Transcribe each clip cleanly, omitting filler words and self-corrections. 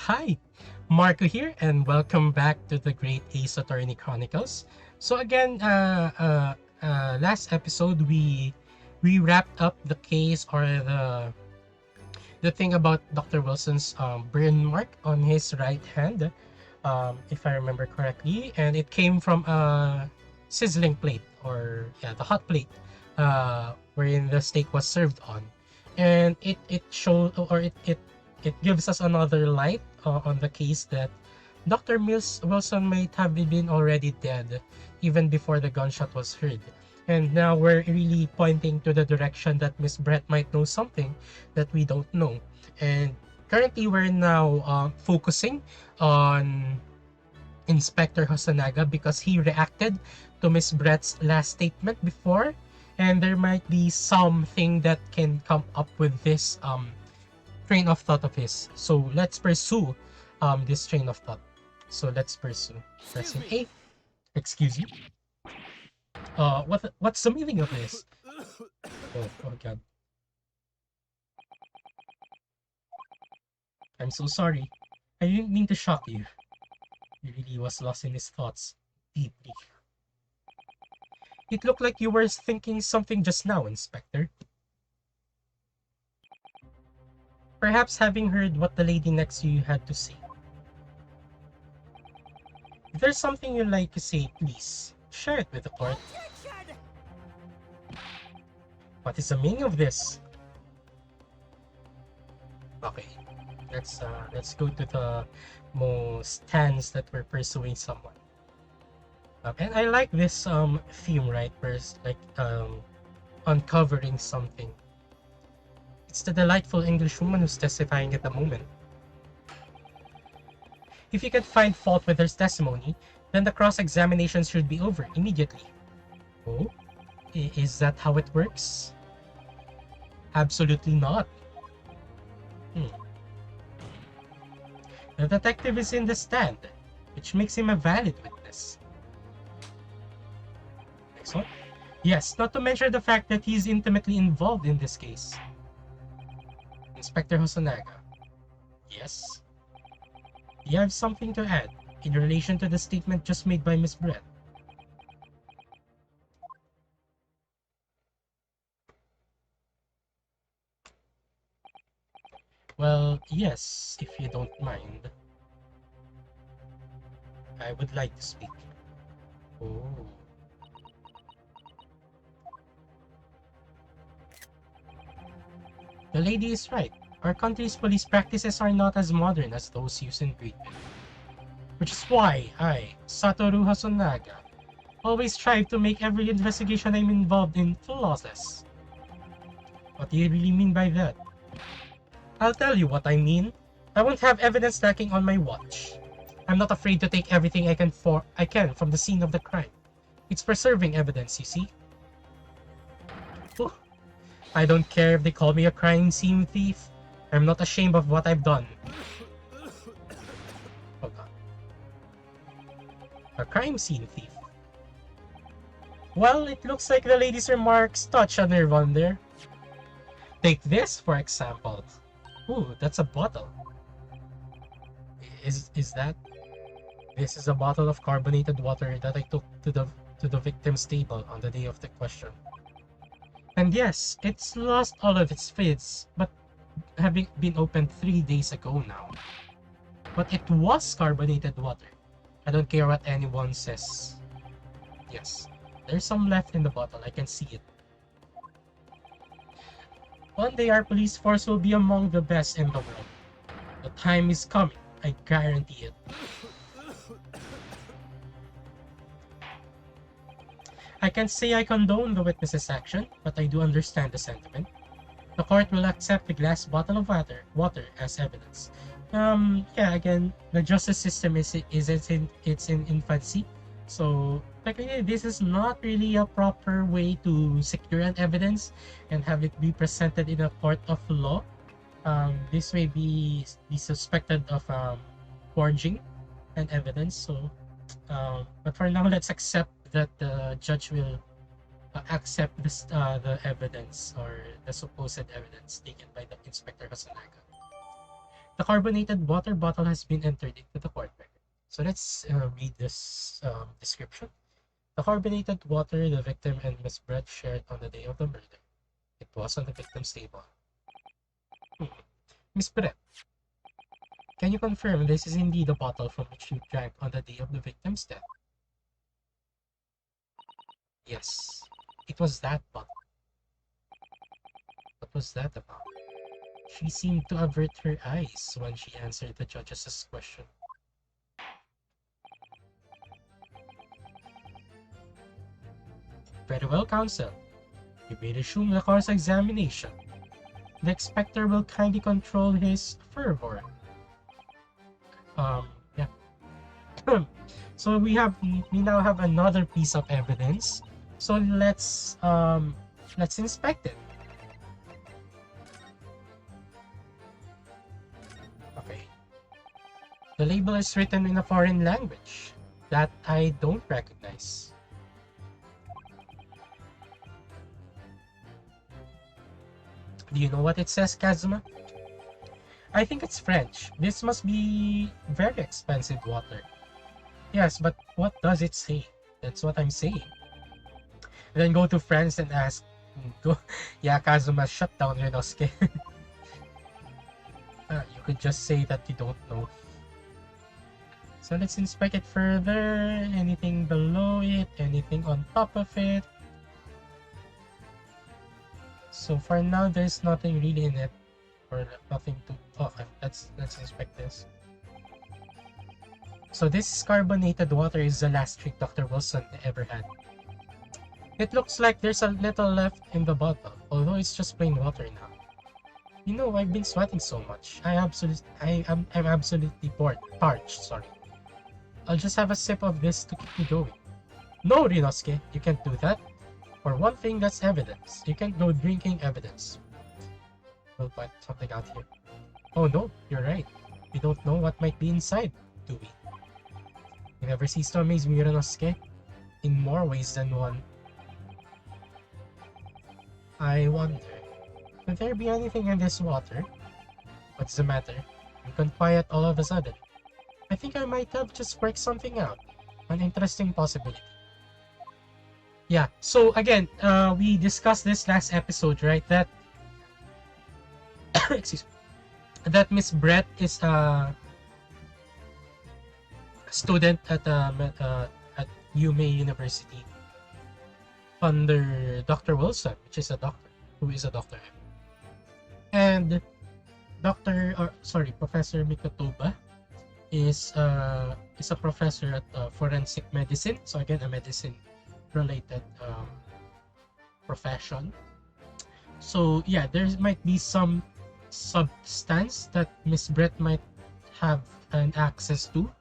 Hi, Marco here, and welcome back to the Great Ace Attorney Chronicles. So again, last episode we wrapped up the case or the thing about Dr. Wilson's burn mark on his right hand, if I remember correctly, and it came from a sizzling plate or the hot plate, wherein the steak was served on, and it showed or it gives us another light on the case that Dr. Mills Wilson might have been already dead even before the gunshot was heard. And now we're really pointing to the direction that Miss Brett might know something that we don't know. And currently, we're now focusing on Inspector Hosonaga because he reacted to Miss Brett's last statement before, and there might be something that can come up with this train of thought of his. So let's pursue this train of thought. So let's pursue. Pressing A. Excuse me. What's the meaning of this? Oh god. I'm so sorry. I didn't mean to shock you. He really was lost in his thoughts deeply. It looked like you were thinking something just now, Inspector. Perhaps having heard what the lady next to you had to say. If there's something you'd like to say, please share it with the court. What is the meaning of this? Okay, let's go to the most stance that we're pursuing someone. And I like this theme, right? Where it's like uncovering something. It's the delightful English woman who's testifying at the moment. If you can find fault with her testimony, then the cross-examination should be over immediately. Oh? Is that how it works? Absolutely not. The detective is in the stand, which makes him a valid witness. Next one. Yes, not to mention the fact that he is intimately involved in this case. Inspector Hosonaga. Yes? Do you have something to add in relation to the statement just made by Miss Brett? Well, yes, if you don't mind. I would like to speak. Oh. The lady is right. Our country's police practices are not as modern as those used in Great Britain. Which is why I, Satoru Hosonaga, always strive to make every investigation I'm involved in flawless. What do you really mean by that? I'll tell you what I mean. I won't have evidence lacking on my watch. I'm not afraid to take everything I can from the scene of the crime. It's preserving evidence, you see. Ooh. I don't care if they call me a crime scene thief. I'm not ashamed of what I've done. Oh god. A crime scene thief. Well, it looks like the lady's remarks touch a nerve on there. Take this, for example. Ooh, that's a bottle. Is that? This is a bottle of carbonated water that I took to the victim's table on the day of the question. And yes, it's lost all of its fizz, but having been opened 3 days ago now. But it was carbonated water. I don't care what anyone says. Yes, there's some left in the bottle, I can see it. One day our police force will be among the best in the world. The time is coming, I guarantee it. I can't say I condone the witness's action, but I do understand the sentiment. The court will accept the glass bottle of water as evidence. Yeah, again, the justice system is in infancy, so technically this is not really a proper way to secure an evidence and have it be presented in a court of law. This may be suspected of forging an evidence. So, but for now, let's accept that the judge will accept the evidence or the supposed evidence taken by the Inspector Hasanaga. The carbonated water bottle has been entered into the court record. So let's read this description. The carbonated water the victim and Miss Brett shared on the day of the murder. It was on the victim's table. Miss Brett, can you confirm this is indeed the bottle from which you drank on the day of the victim's death? Yes, it was that bottle. What was that about? She seemed to avert her eyes when she answered the judge's question. Very well, counsel. You may resume the cross-examination. The inspector will kindly control his fervor. Yeah. So we now have another piece of evidence. So let's inspect it. Okay. The label is written in a foreign language that I don't recognize. Do you know what it says, Kazuma? I think it's French. This must be very expensive water. Yes, but what does it say? That's what I'm saying. Then go to France and ask, yeah, Kazuma, shut down Renosuke. You could just say that you don't know. So let's inspect it further. Anything below it? Anything on top of it? So for now, there's nothing really in it, or nothing to. Oh, let's inspect this. So this carbonated water is the last trick Dr. Wilson ever had. It looks like there's a little left in the bottle, although it's just plain water now. You know, I've been sweating so much. I'm absolutely parched. Sorry. I'll just have a sip of this to keep me going. No, Rinosuke, you can't do that. For one thing, that's evidence. You can't go drinking evidence. We'll find something out here. Oh no, you're right. We don't know what might be inside, do we? You never cease to amaze me, Rinosuke. In more ways than one. I wonder, could there be anything in this water? What's the matter? You gone quiet all of a sudden. I think I might have just worked something out. An interesting possibility. Yeah, so again, we discussed this last episode, right? That excuse me, that Miss Brett is a student at UMA University under Dr. Wilson, which is a doctor, who is a doctor. And Professor Mikotoba is a professor at forensic medicine. So again, a medicine-related profession. So yeah, there might be some substance that Miss Brett might have an access to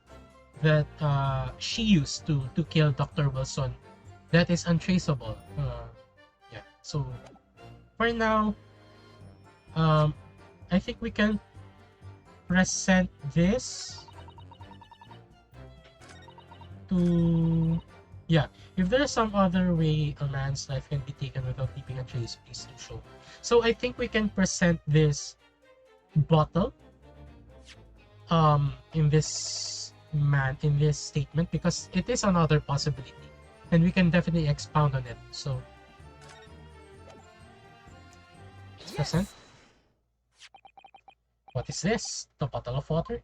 that she used to kill Dr. Wilson. That is untraceable. Yeah. So for now, I think we can present this to. Yeah, if there's some other way a man's life can be taken without leaving a trace, please do show. So I think we can present this bottle in this statement because it is another possibility and we can definitely expound on it. So let's present. What is this? The bottle of water?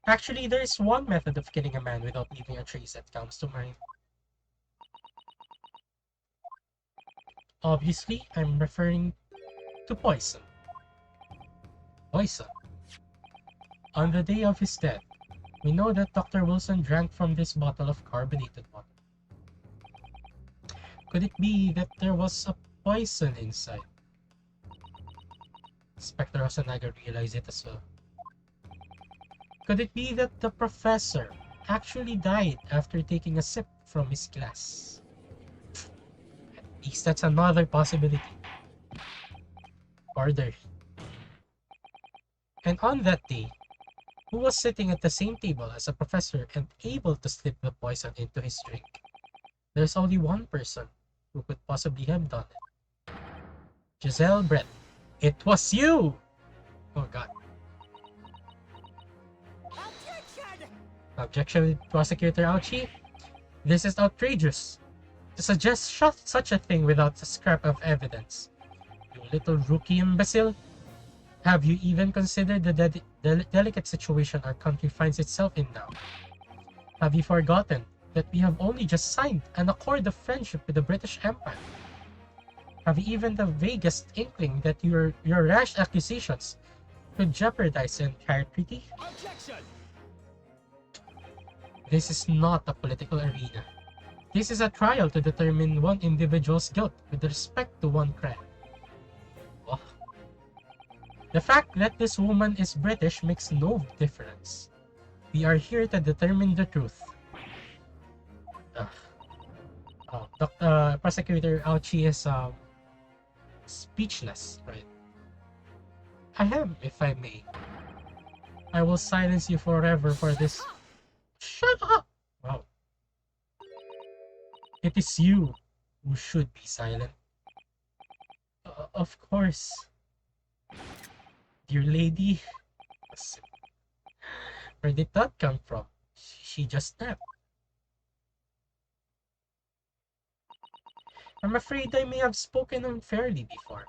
Actually, there is one method of killing a man without leaving a trace that comes to mind. Obviously, I'm referring to poison. Poison. On the day of his death, we know that Dr. Wilson drank from this bottle of carbonated water. Could it be that there was a poison inside? Inspector Osanaga realized it as well. Could it be that the professor actually died after taking a sip from his glass? At least that's another possibility. Order. And on that day, who was sitting at the same table as a professor and able to slip the poison into his drink? There's only one person who could possibly have done it. Giselle Brett. It was you! Oh god. Objection, Prosecutor Auchi. This is outrageous. To suggest such a thing without a scrap of evidence. You little rookie imbecile. Have you even considered the delicate situation our country finds itself in now? Have you forgotten that we have only just signed an accord of friendship with the British Empire? Have you even the vaguest inkling that your rash accusations could jeopardize the entire treaty? Objection! This is not a political arena. This is a trial to determine one individual's guilt with respect to one crime. Oh. The fact that this woman is British makes no difference. We are here to determine the truth. Prosecutor Auchi is speechless, right? I am, if I may. I will silence you forever for this. Shut up! Wow. It is you who should be silent. Of course. Dear lady. Where did that come from? She just snapped. I'm afraid I may have spoken unfairly before.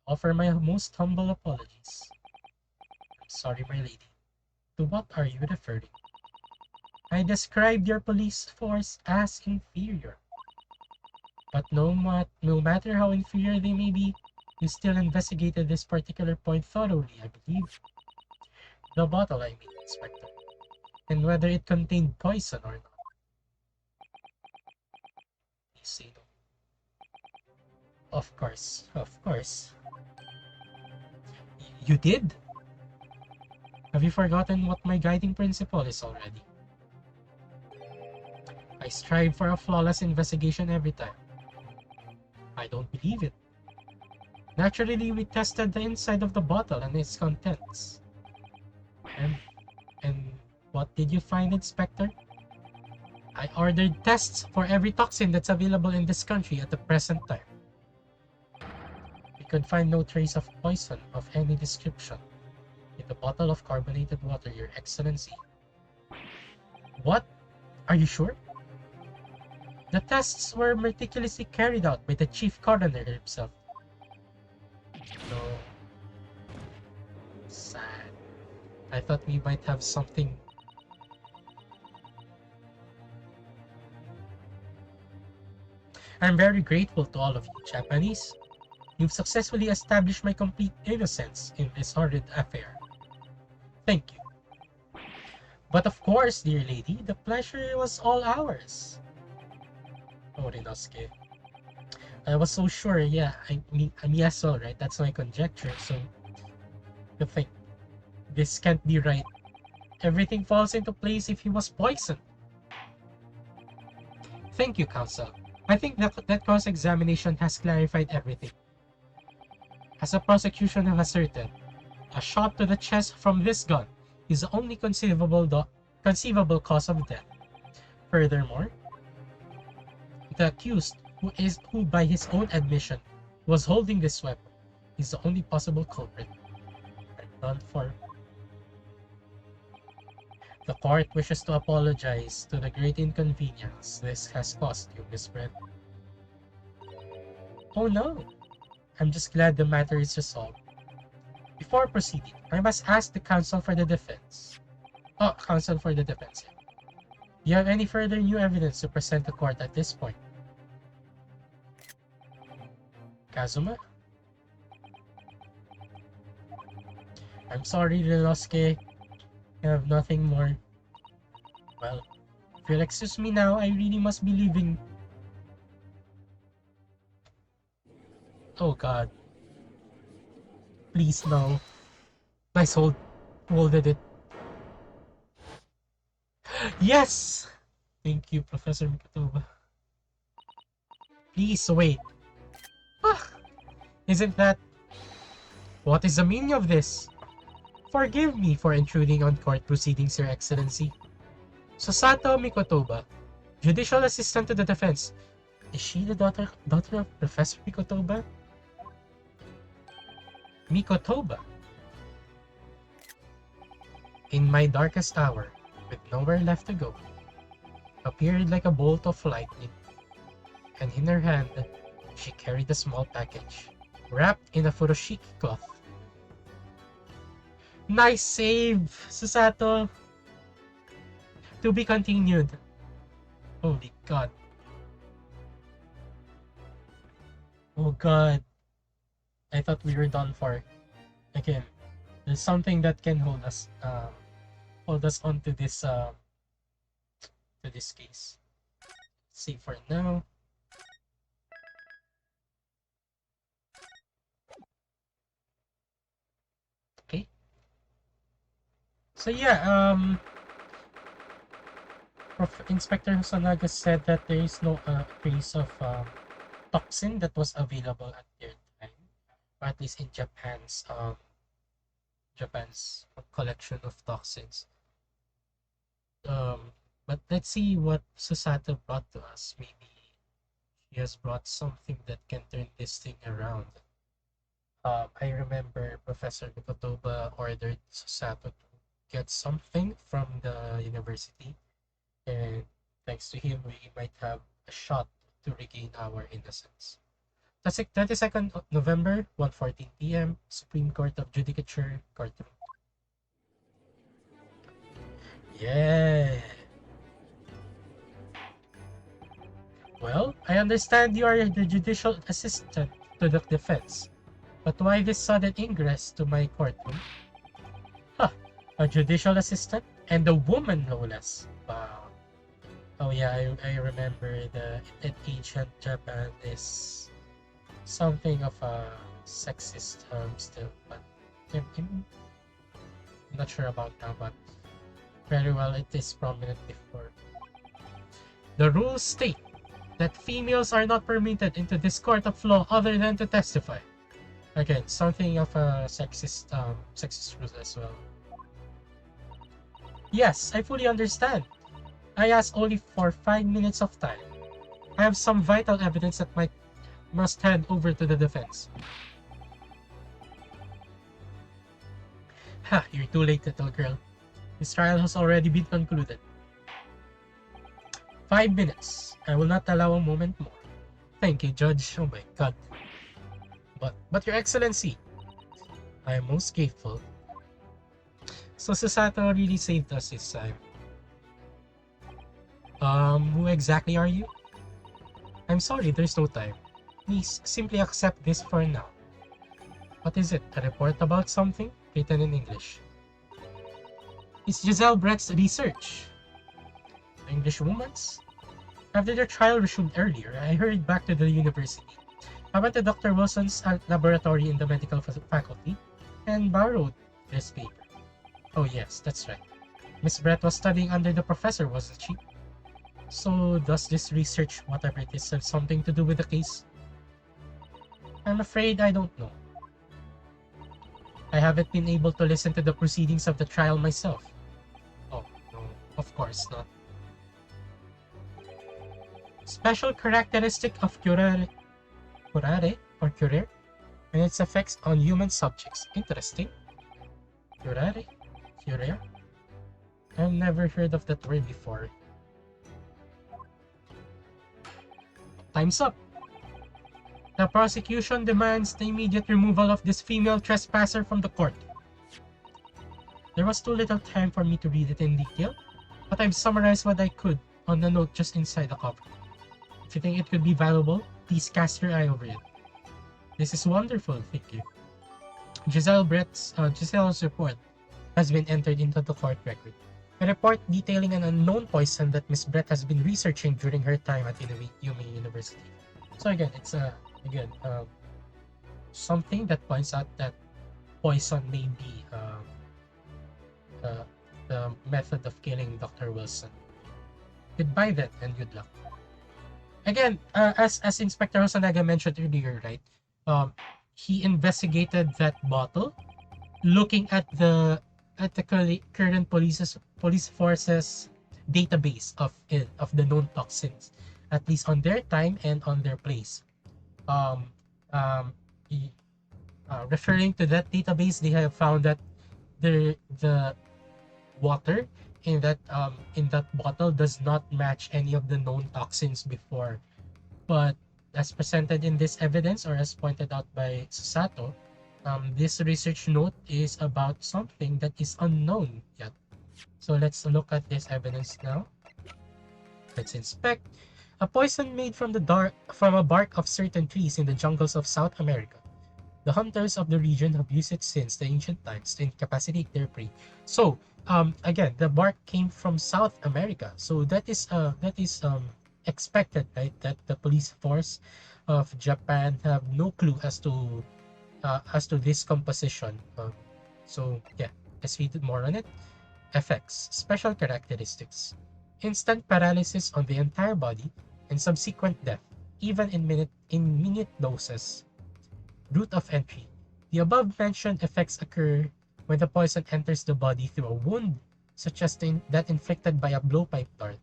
I offer my most humble apologies. I'm sorry, my lady. To what are you referring? I described your police force as inferior. But no matter how inferior they may be, you still investigated this particular point thoroughly, I believe. The bottle, I mean, Inspector. And whether it contained poison or not. Please say no. Of course, of course. You did? Have you forgotten what my guiding principle is already? I strive for a flawless investigation every time. I don't believe it. Naturally, we tested the inside of the bottle and its contents. And what did you find, Inspector? I ordered tests for every toxin that's available in this country at the present time. We could find no trace of poison of any description in the bottle of carbonated water, Your Excellency. What? Are you sure? The tests were meticulously carried out by the chief coroner himself. No. Sad. I thought we might have something. I'm very grateful to all of you, Japanese. You've successfully established my complete innocence in this horrid affair. Thank you. But of course, dear lady, the pleasure was all ours. Oh, Rinosuke. I was so sure, yeah, I mean as well, right? That's my conjecture, so you think this can't be right. Everything falls into place if he was poisoned. Thank you, Counsel. I think that cross-examination has clarified everything. As the prosecution have asserted, a shot to the chest from this gun is the only conceivable cause of death. Furthermore, the accused, who by his own admission was holding this weapon, is the only possible culprit. None for. The court wishes to apologize to the great inconvenience this has caused you, Miss Brett. Oh no! I'm just glad the matter is resolved. Before proceeding, I must ask the counsel for the defense. Counsel for the defense. Do you have any further new evidence to present the court at this point? Kazuma? I'm sorry, Rinosuke. I have nothing more. Well, if you'll excuse me now, I really must be leaving. Oh god. Please, no. Nice holded it. Yes! Thank you, Professor Mikatoba. Please, wait. Isn't that... What is the meaning of this? Forgive me for intruding on court proceedings, Your Excellency. Susato Mikotoba, Judicial Assistant to the Defense. Is she the daughter of Professor Mikotoba? Mikotoba. In my darkest hour, with nowhere left to go, appeared like a bolt of lightning, and in her hand she carried a small package, wrapped in a furoshiki cloth. Nice save, Susato! To be continued. Holy god. Oh god. I thought we were done for. Again, there's something that can hold us onto this to this case. Let's see for now. Okay. So yeah, Inspector Hosonaga said that there is no trace of toxin that was available at their time, or at least in Japan's collection of toxins. Um, but let's see what Susato brought to us. Maybe she has brought something that can turn this thing around. I remember Professor Mikotoba ordered Susato to get something from the university, and thanks to him, we might have a shot to regain our innocence. That's it, 22nd of November, 1:14 p.m., Supreme Court of Judicature, courtroom. Yeah. Well, I understand you are the judicial assistant to the defense, but why this sudden ingress to my courtroom? Huh, a judicial assistant? And a woman, no less. Wow. Oh yeah, I remember in ancient Japan is something of a sexist still, but I'm not sure about now, but very well it is prominent before. The rules state that females are not permitted into this court of law other than to testify. Again, something of a sexist rule as well. Yes, I fully understand. I asked only for 5 minutes of time. I have some vital evidence that must hand over to the defense. Ha, you're too late, little girl. This trial has already been concluded. 5 minutes. I will not allow a moment more. Thank you, Judge. Oh my god. But Your Excellency, I am most grateful. So Susato really saved us this time. Who exactly are you? I'm sorry, there's no time. Please, simply accept this for now. What is it? A report about something? Written in English. It's Giselle Brett's research. The English woman's? After the trial resumed earlier, I hurried back to the university. I went to Dr. Wilson's laboratory in the medical faculty and borrowed this paper. Oh yes, that's right. Miss Brett was studying under the professor, wasn't she? So does this research, whatever it is, have something to do with the case? I'm afraid I don't know. I haven't been able to listen to the proceedings of the trial myself. Oh, no, of course not. Special characteristic of curare or curer and its effects on human subjects. Interesting. Curare? Curer? I've never heard of that word before. Time's up. The prosecution demands the immediate removal of this female trespasser from the court. There was too little time for me to read it in detail, but I've summarized what I could on the note just inside the cover. If you think it could be valuable, please cast your eye over it. This is wonderful, thank you. Giselle's report has been entered into the court record. A report detailing an unknown poison that Miss Brett has been researching during her time at Yumi University. So again, it's something that points out that poison may be the method of killing Dr. Wilson. Goodbye then, and good luck. Again, as Inspector Hosonaga mentioned earlier, right? He investigated that bottle, looking at the current police forces database of the known toxins, at least on their time and on their place. Um, he, referring to that database, they have found that the water in that bottle does not match any of the known toxins before. But as presented in this evidence, or as pointed out by Susato, this research note is about something that is unknown yet. So let's look at this evidence now. Let's inspect. A poison made from a bark of certain trees in the jungles of South America. The hunters of the region have used it since the ancient times to incapacitate their prey. So, again, the bark came from South America. So that is expected, right? That the police force of Japan have no clue as to this composition. So yeah, let's read more on it. Effects, special characteristics, instant paralysis on the entire body, and subsequent death, even in minute doses. Route of entry. The above-mentioned effects occur when the poison enters the body through a wound, such as that inflicted by a blowpipe dart.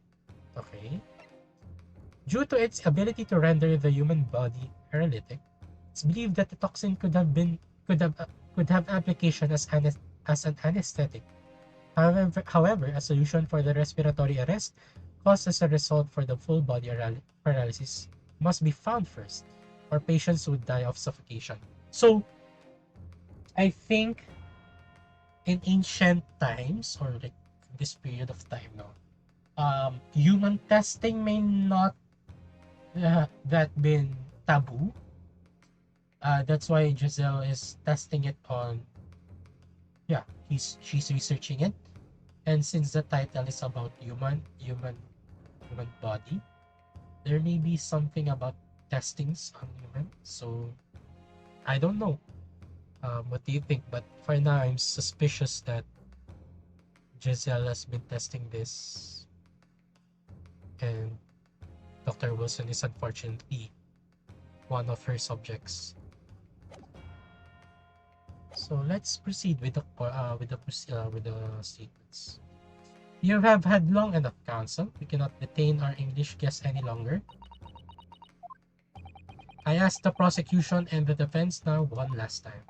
Okay. Due to its ability to render the human body paralytic, it's believed that the toxin could have could have application as an anesthetic. However, a solution for the respiratory arrest caused as a result for the full body paralysis must be found first, or patients would die of suffocation. So, I think in ancient times, or like this period of time now, human testing may not that been taboo. That's why Giselle is testing it on. Yeah, she's researching it, and since the title is about human body, there may be something about testings on human. So I don't know. What do you think? But for now, I'm suspicious that Giselle has been testing this, and Dr. Wilson is unfortunately one of her subjects. So let's proceed with the statements. You have had long enough, counsel. We cannot detain our English guest any longer. I asked the prosecution and the defense now one last time.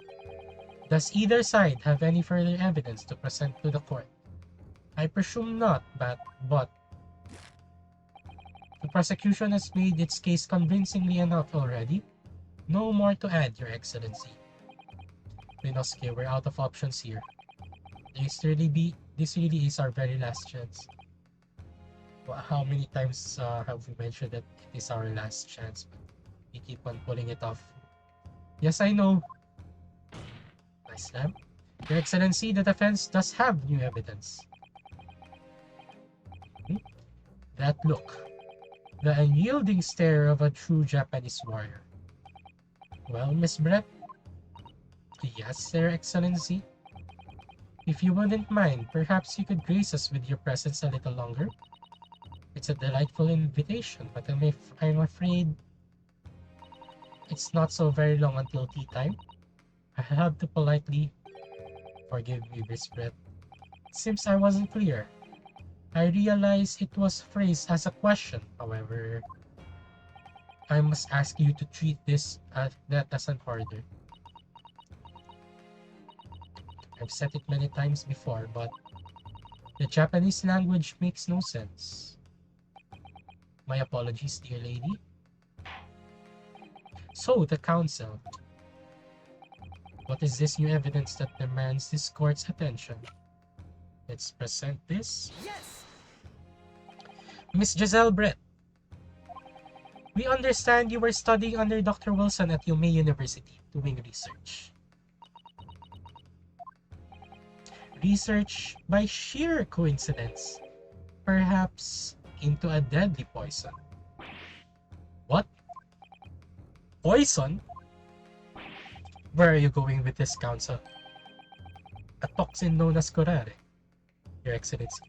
Does either side have any further evidence to present to the court? I presume not, but the prosecution has made its case convincingly enough already. No more to add, Your Excellency. Rinosuke, we're out of options here. This really is our very last chance. Well, how many times have we mentioned that it is our last chance, but we keep on pulling it off? Yes, I know. Nice slam. Your Excellency, the defense does have new evidence. That look. The unyielding stare of a true Japanese warrior. Well, Miss Brett? Yes, Your Excellency? If you wouldn't mind, perhaps you could grace us with your presence a little longer? It's a delightful invitation, but I'm afraid it's not so very long until tea time. I have to politely forgive me, Miss Brett. It seems I wasn't clear. I realize it was phrased as a question, however. I must ask you to treat that as an order. I've said it many times before, but the Japanese language makes no sense. My apologies, dear lady. So, the counsel. What is this new evidence that demands this court's attention? Let's present this. Yes! Miss Giselle Brett, we understand you were studying under Dr. Wilson at Yumei University, doing research. Research by sheer coincidence, perhaps into a deadly poison. What? Poison? Where are you going with this, counsel? A toxin known as curare, Your Excellency.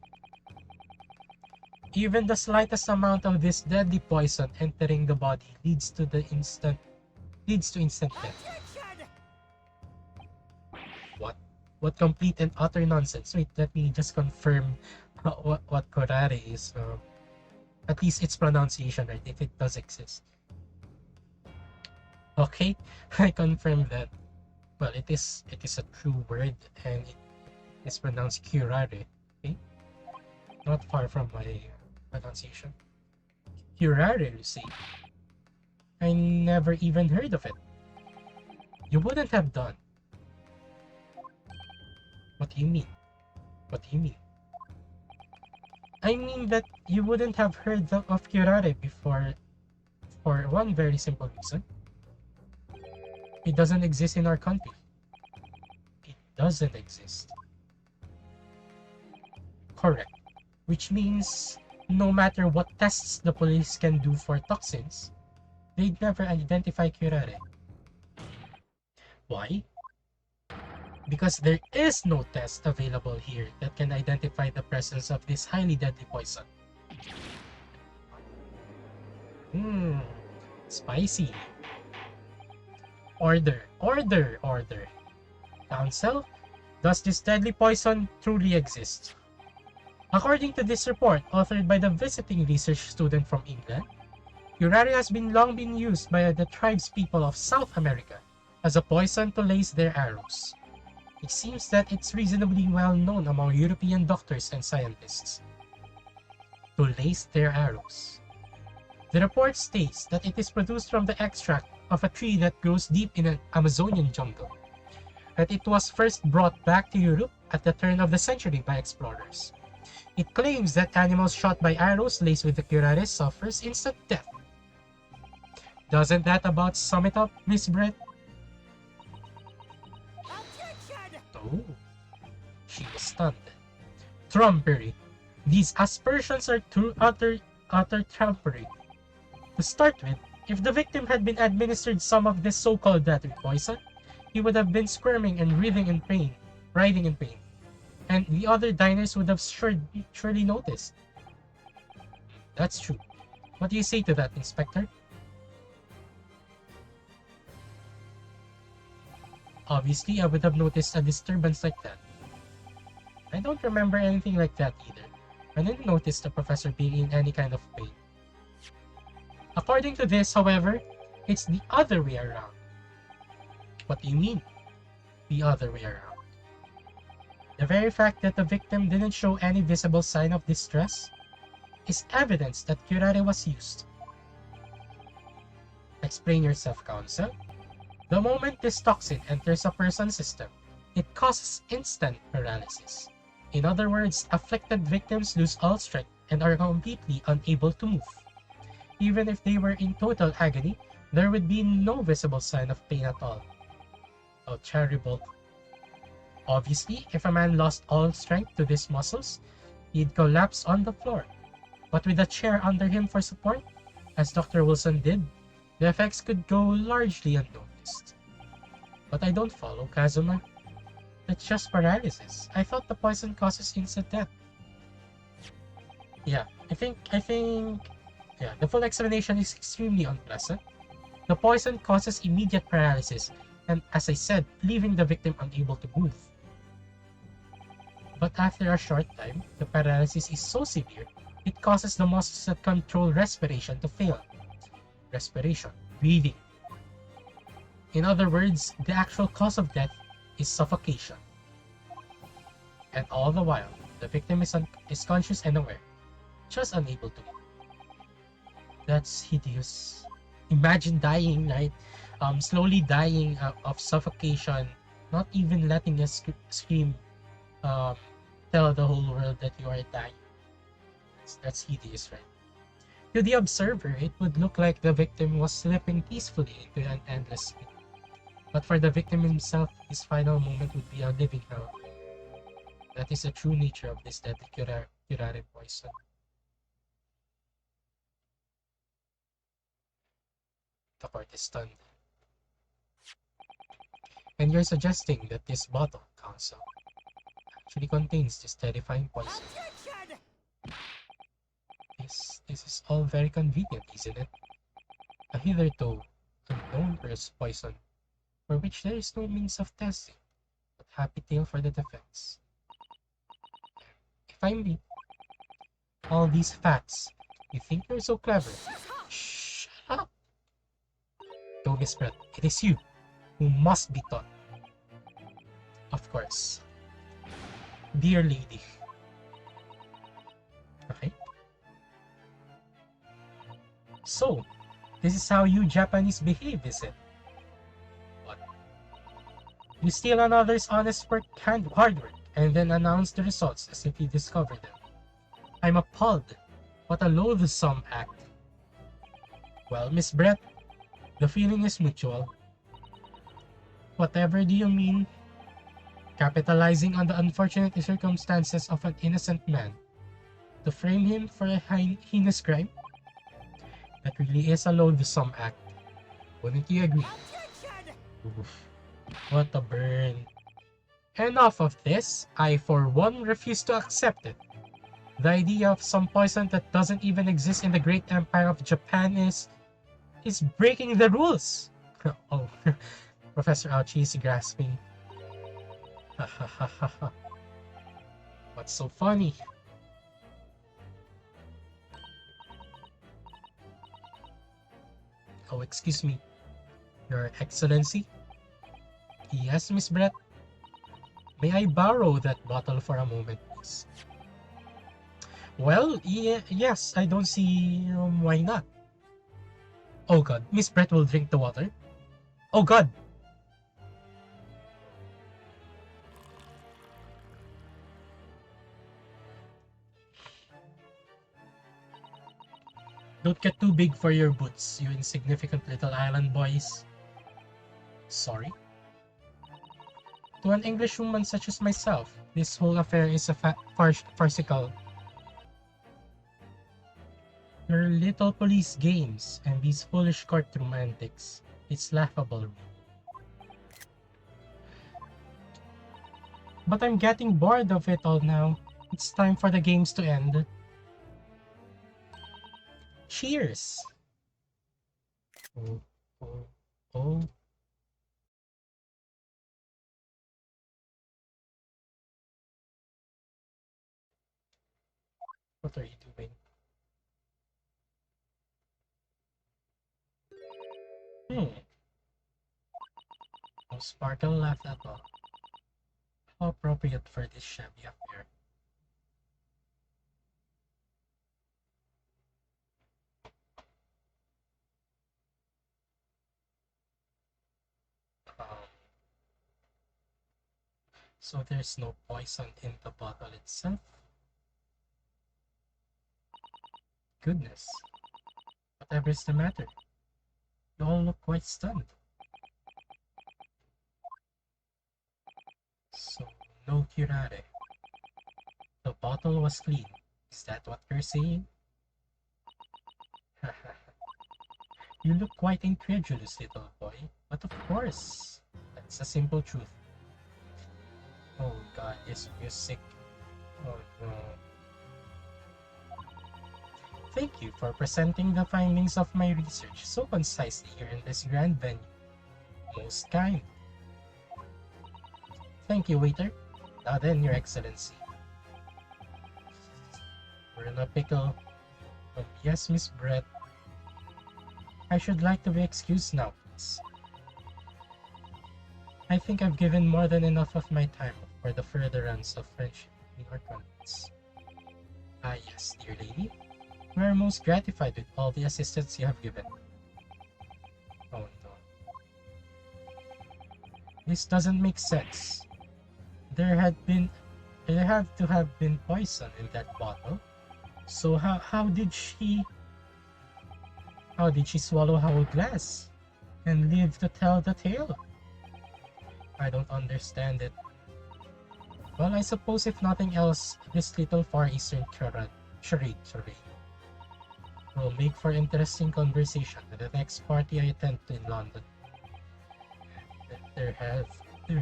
Even the slightest amount of this deadly poison entering the body leads to instant death. Attention! What complete and utter nonsense. Wait, let me just confirm what curare is. At least its pronunciation, right? If it does exist. Okay, I confirm that. Well, it is a true word, and it is pronounced curare. Okay. not far from my pronunciation. Curare, you say? I never even heard of it. You wouldn't have done. What do you mean? What do you mean? I mean that you wouldn't have heard of curare before for one very simple reason. It doesn't exist in our country. It doesn't exist. Correct. Which means no matter what tests the police can do for toxins, they'd never identify curare. Why? Because there is no test available here that can identify the presence of this highly deadly poison. Spicy. Order, order, order. Council, does this deadly poison truly exist? According to this report, authored by the visiting research student from England, curare has long been used by the tribespeople of South America as a poison to lace their arrows. It seems that it's reasonably well known among European doctors and scientists. To lace their arrows. The report states that it is produced from the extract of a tree that grows deep in an Amazonian jungle, that it was first brought back to Europe at the turn of the century by explorers. It claims that animals shot by arrows laced with the curare suffers instant death. Doesn't that about sum it up, Miss Brett? Oh, she was stunned. Trumpery. These aspersions are utter trumpery. To start with, if the victim had been administered some of this so-called deadly poison, he would have been squirming and writhing in pain, and the other diners would have surely noticed. That's true. What do you say to that, Inspector? Obviously, I would have noticed a disturbance like that. I don't remember anything like that either. I didn't notice the professor being in any kind of pain. According to this, however, it's the other way around. What do you mean, the other way around? The very fact that the victim didn't show any visible sign of distress is evidence that curare was used. Explain yourself, Counsel. The moment this toxin enters a person's system, it causes instant paralysis. In other words, afflicted victims lose all strength and are completely unable to move. Even if they were in total agony, there would be no visible sign of pain at all. How terrible. Obviously, if a man lost all strength to these muscles, he'd collapse on the floor. But with a chair under him for support, as Dr. Wilson did, the effects could go largely unnoticed. But I don't follow, Kazuma. That's just paralysis. I thought the poison causes instant death. Yeah, I think, the full explanation is extremely unpleasant. The poison causes immediate paralysis, and as I said, leaving the victim unable to move. But after a short time, the paralysis is so severe, it causes the muscles that control respiration to fail. Respiration, breathing. In other words, the actual cause of death is suffocation. And all the while, the victim is conscious and aware, just unable to move. That's hideous. Imagine dying, right? Slowly dying of suffocation, not even letting us scream, tell the whole world that you are dying. That's hideous, right? To the observer, it would look like the victim was slipping peacefully into an endless sleep. But for the victim himself, his final moment would be a living hell. That is the true nature of this deadly curare poison. The court is stunned. And you're suggesting that this bottle, Counsel, actually contains this terrifying poison. This is all very convenient, isn't it? A hitherto unknown poison, for which there is no means of testing, but happy tale for the defense. If I may, all these facts, you think you're so clever. Shut up! Don't misread. It is you who must be taught. Of course. Dear lady, So, this is how you Japanese behave, is it? What? You steal another's honest work, hard work, and then announce the results as if you discovered them. I'm appalled. What a loathsome act. Well, Miss Brett, the feeling is mutual. Whatever do you mean? Capitalizing on the unfortunate circumstances of an innocent man to frame him for a heinous crime? That really is a loathsome act. Wouldn't you agree? Oof, what a burn. Enough of this. I, for one, refuse to accept it. The idea of some poison that doesn't even exist in the great empire of Japan is breaking the rules. Oh, Professor Ouchie is grasping. What's so funny? Oh, excuse me. Your Excellency? Yes, Miss Brett? May I borrow that bottle for a moment, please? Well, yes, I don't see why not. Oh god, Miss Brett will drink the water? Oh god! Don't get too big for your boots, you insignificant little island boys. Sorry? To an Englishwoman such as myself, this whole affair is a farcical. Your little police games and these foolish courtroom antics. It's laughable. But I'm getting bored of it all now. It's time for the games to end. Cheers! Oh, oh, oh. What are you doing? Hmm. No sparkle left at all. How appropriate for this shabby affair. Um, so there's no poison in the bottle itself? Goodness. Whatever's the matter? You all look quite stunned. So, no curare. The bottle was clean. Is that what you're saying? You look quite incredulous, little boy. But of course, that's a simple truth. Oh god, this music. Oh no. Thank you for presenting the findings of my research so concisely here in this grand venue. Most kind. Thank you, waiter. Now then, Your Excellency. We're in a pickle. But yes, Miss Brett. I should like to be excused now, please. I think I've given more than enough of my time for the furtherance of friendship in our convents. Ah yes, dear lady. We are most gratified with all the assistance you have given. Oh no. This doesn't make sense. There had to have been poison in that bottle. So how did she swallow whole glass and live to tell the tale? I don't understand it. Well, I suppose if nothing else, this little Far Eastern charade will make for interesting conversation at the next party I attend in London. There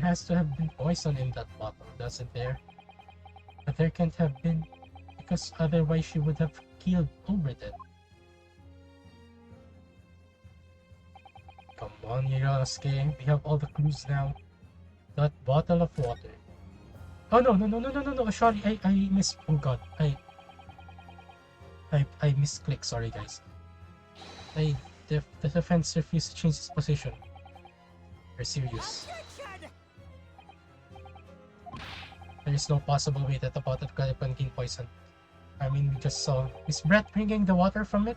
has to have been poison in that bottle, doesn't there? But there can't have been, because otherwise she would have keeled over that. Come on, Yorosuke, we have all the clues now. That bottle of water. Oh no, sorry, I miss, oh god, I misclicked, sorry guys. The defense refused to change its position. You're serious. There is no possible way that the bottle could have contained poison. I mean, we just saw Miss Brett drinking the water from it.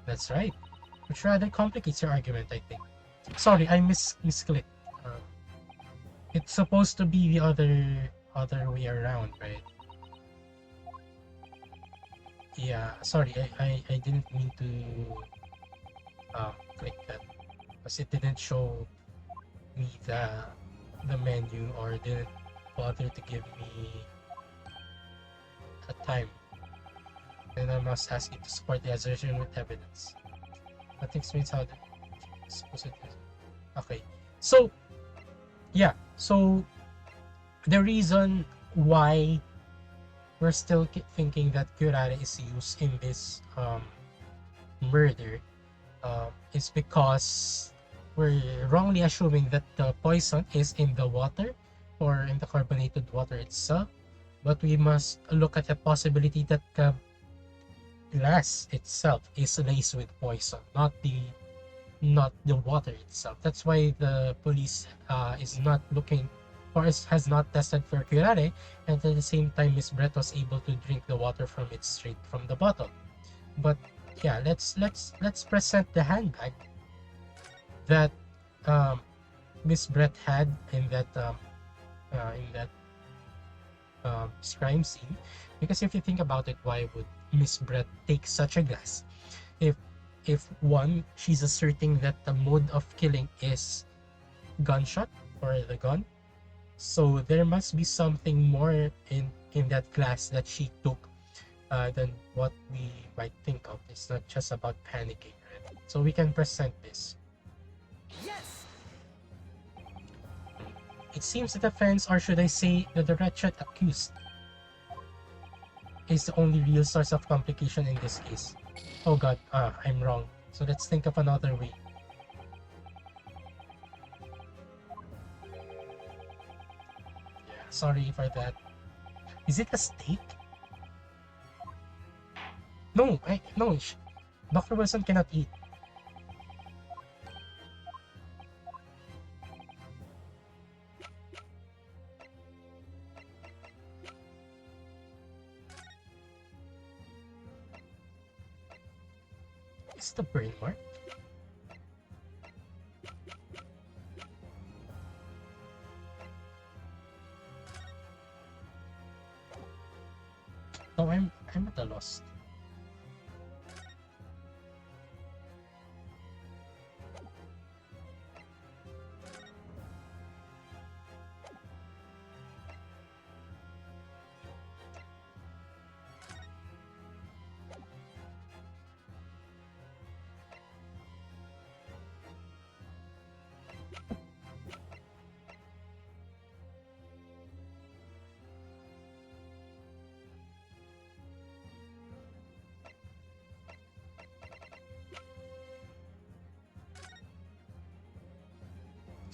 That's right. Which rather complicates your argument, I think. Sorry, I misclicked. Uh, it's supposed to be the other way around, right? Yeah, sorry, I didn't mean to click that because it didn't show me the menu or didn't bother to give me a time. Then I must ask you to support the assertion with evidence. That explains how the supposed to. Okay, so yeah, so the reason why we're still thinking that curare is used in this murder is because we're wrongly assuming that the poison is in the water or in the carbonated water itself, but we must look at the possibility that the glass itself is laced with poison, not the water itself. That's why the police is not looking or has not tested for curare, and at the same time Miss Brett was able to drink the water from it straight from the bottle. But yeah, let's present the handbag that um, Miss Brett had in that crime scene. Because if you think about it, why would Miss Brett take such a glass? If if one, she's asserting that the mode of killing is gunshot or the gun, so there must be something more in that glass that she took than what we might think of. It's not just about panicking, right? So we can present this. Yes! It seems the defense, or should I say that the wretched accused, is the only real source of complication in this case. Oh god, I'm wrong. So let's think of another way. Yeah, sorry for that. Is it a steak? No, no. Dr. Wilson cannot eat. Is the burn mark? No, I'm at a loss.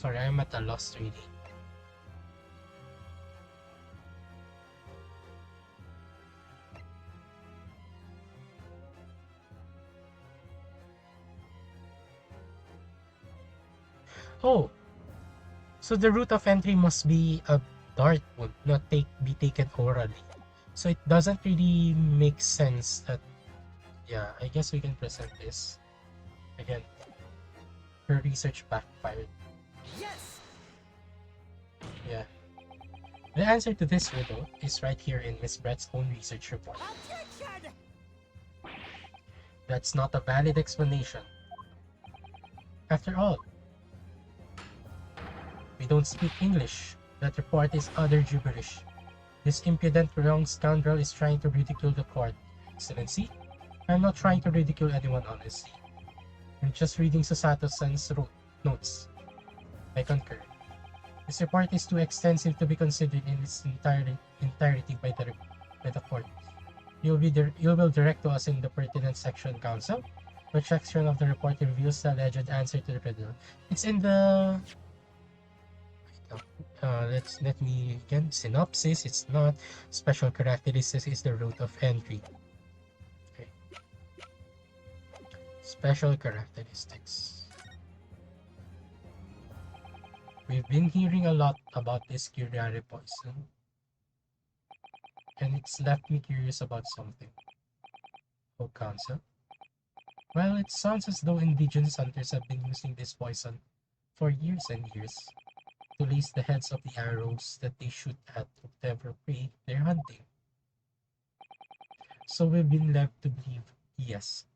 Sorry, I'm at a loss really. Oh, so the route of entry must be a dart wound, not be taken orally. So it doesn't really make sense that, yeah, I guess we can present this. Again, her research backfired. Yes! Yeah. The answer to this riddle is right here in Miss Brett's own research report. Attention! That's not a valid explanation. After all, we don't speak English. That report is utter gibberish. This impudent young scoundrel is trying to ridicule the court. Excellency, I'm not trying to ridicule anyone, honestly. I'm just reading Susato-san's notes. I concur. This report is too extensive to be considered in its entirety by the court. You will direct to us in the pertinent section, counsel. Which section of the report reveals the alleged answer to the riddle? It's in the let me again synopsis. It's not special characteristics. Is the route of entry. Okay. Special characteristics. We've been hearing a lot about this curare poison, and it's left me curious about something. Oh, counsel. Well, it sounds as though indigenous hunters have been using this poison for years and years to lace the heads of the arrows that they shoot at whatever prey they're hunting. So we've been led to believe, yes.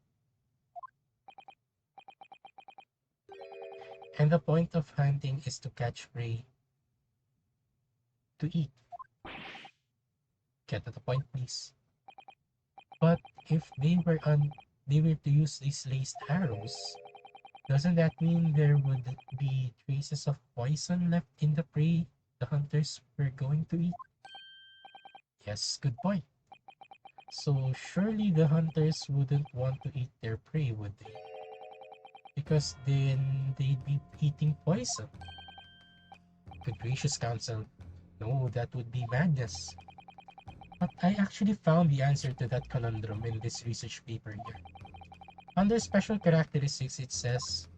And the point of hunting is to catch prey to eat. Get to the point, please. But if they were to use these laced arrows, doesn't that mean there would be traces of poison left in the prey the hunters were going to eat? Yes, good point. So surely the hunters wouldn't want to eat their prey, would they? Because then they'd be eating poison. Good gracious, Council. No, that would be madness. But I actually found the answer to that conundrum in this research paper here. Under special characteristics, it says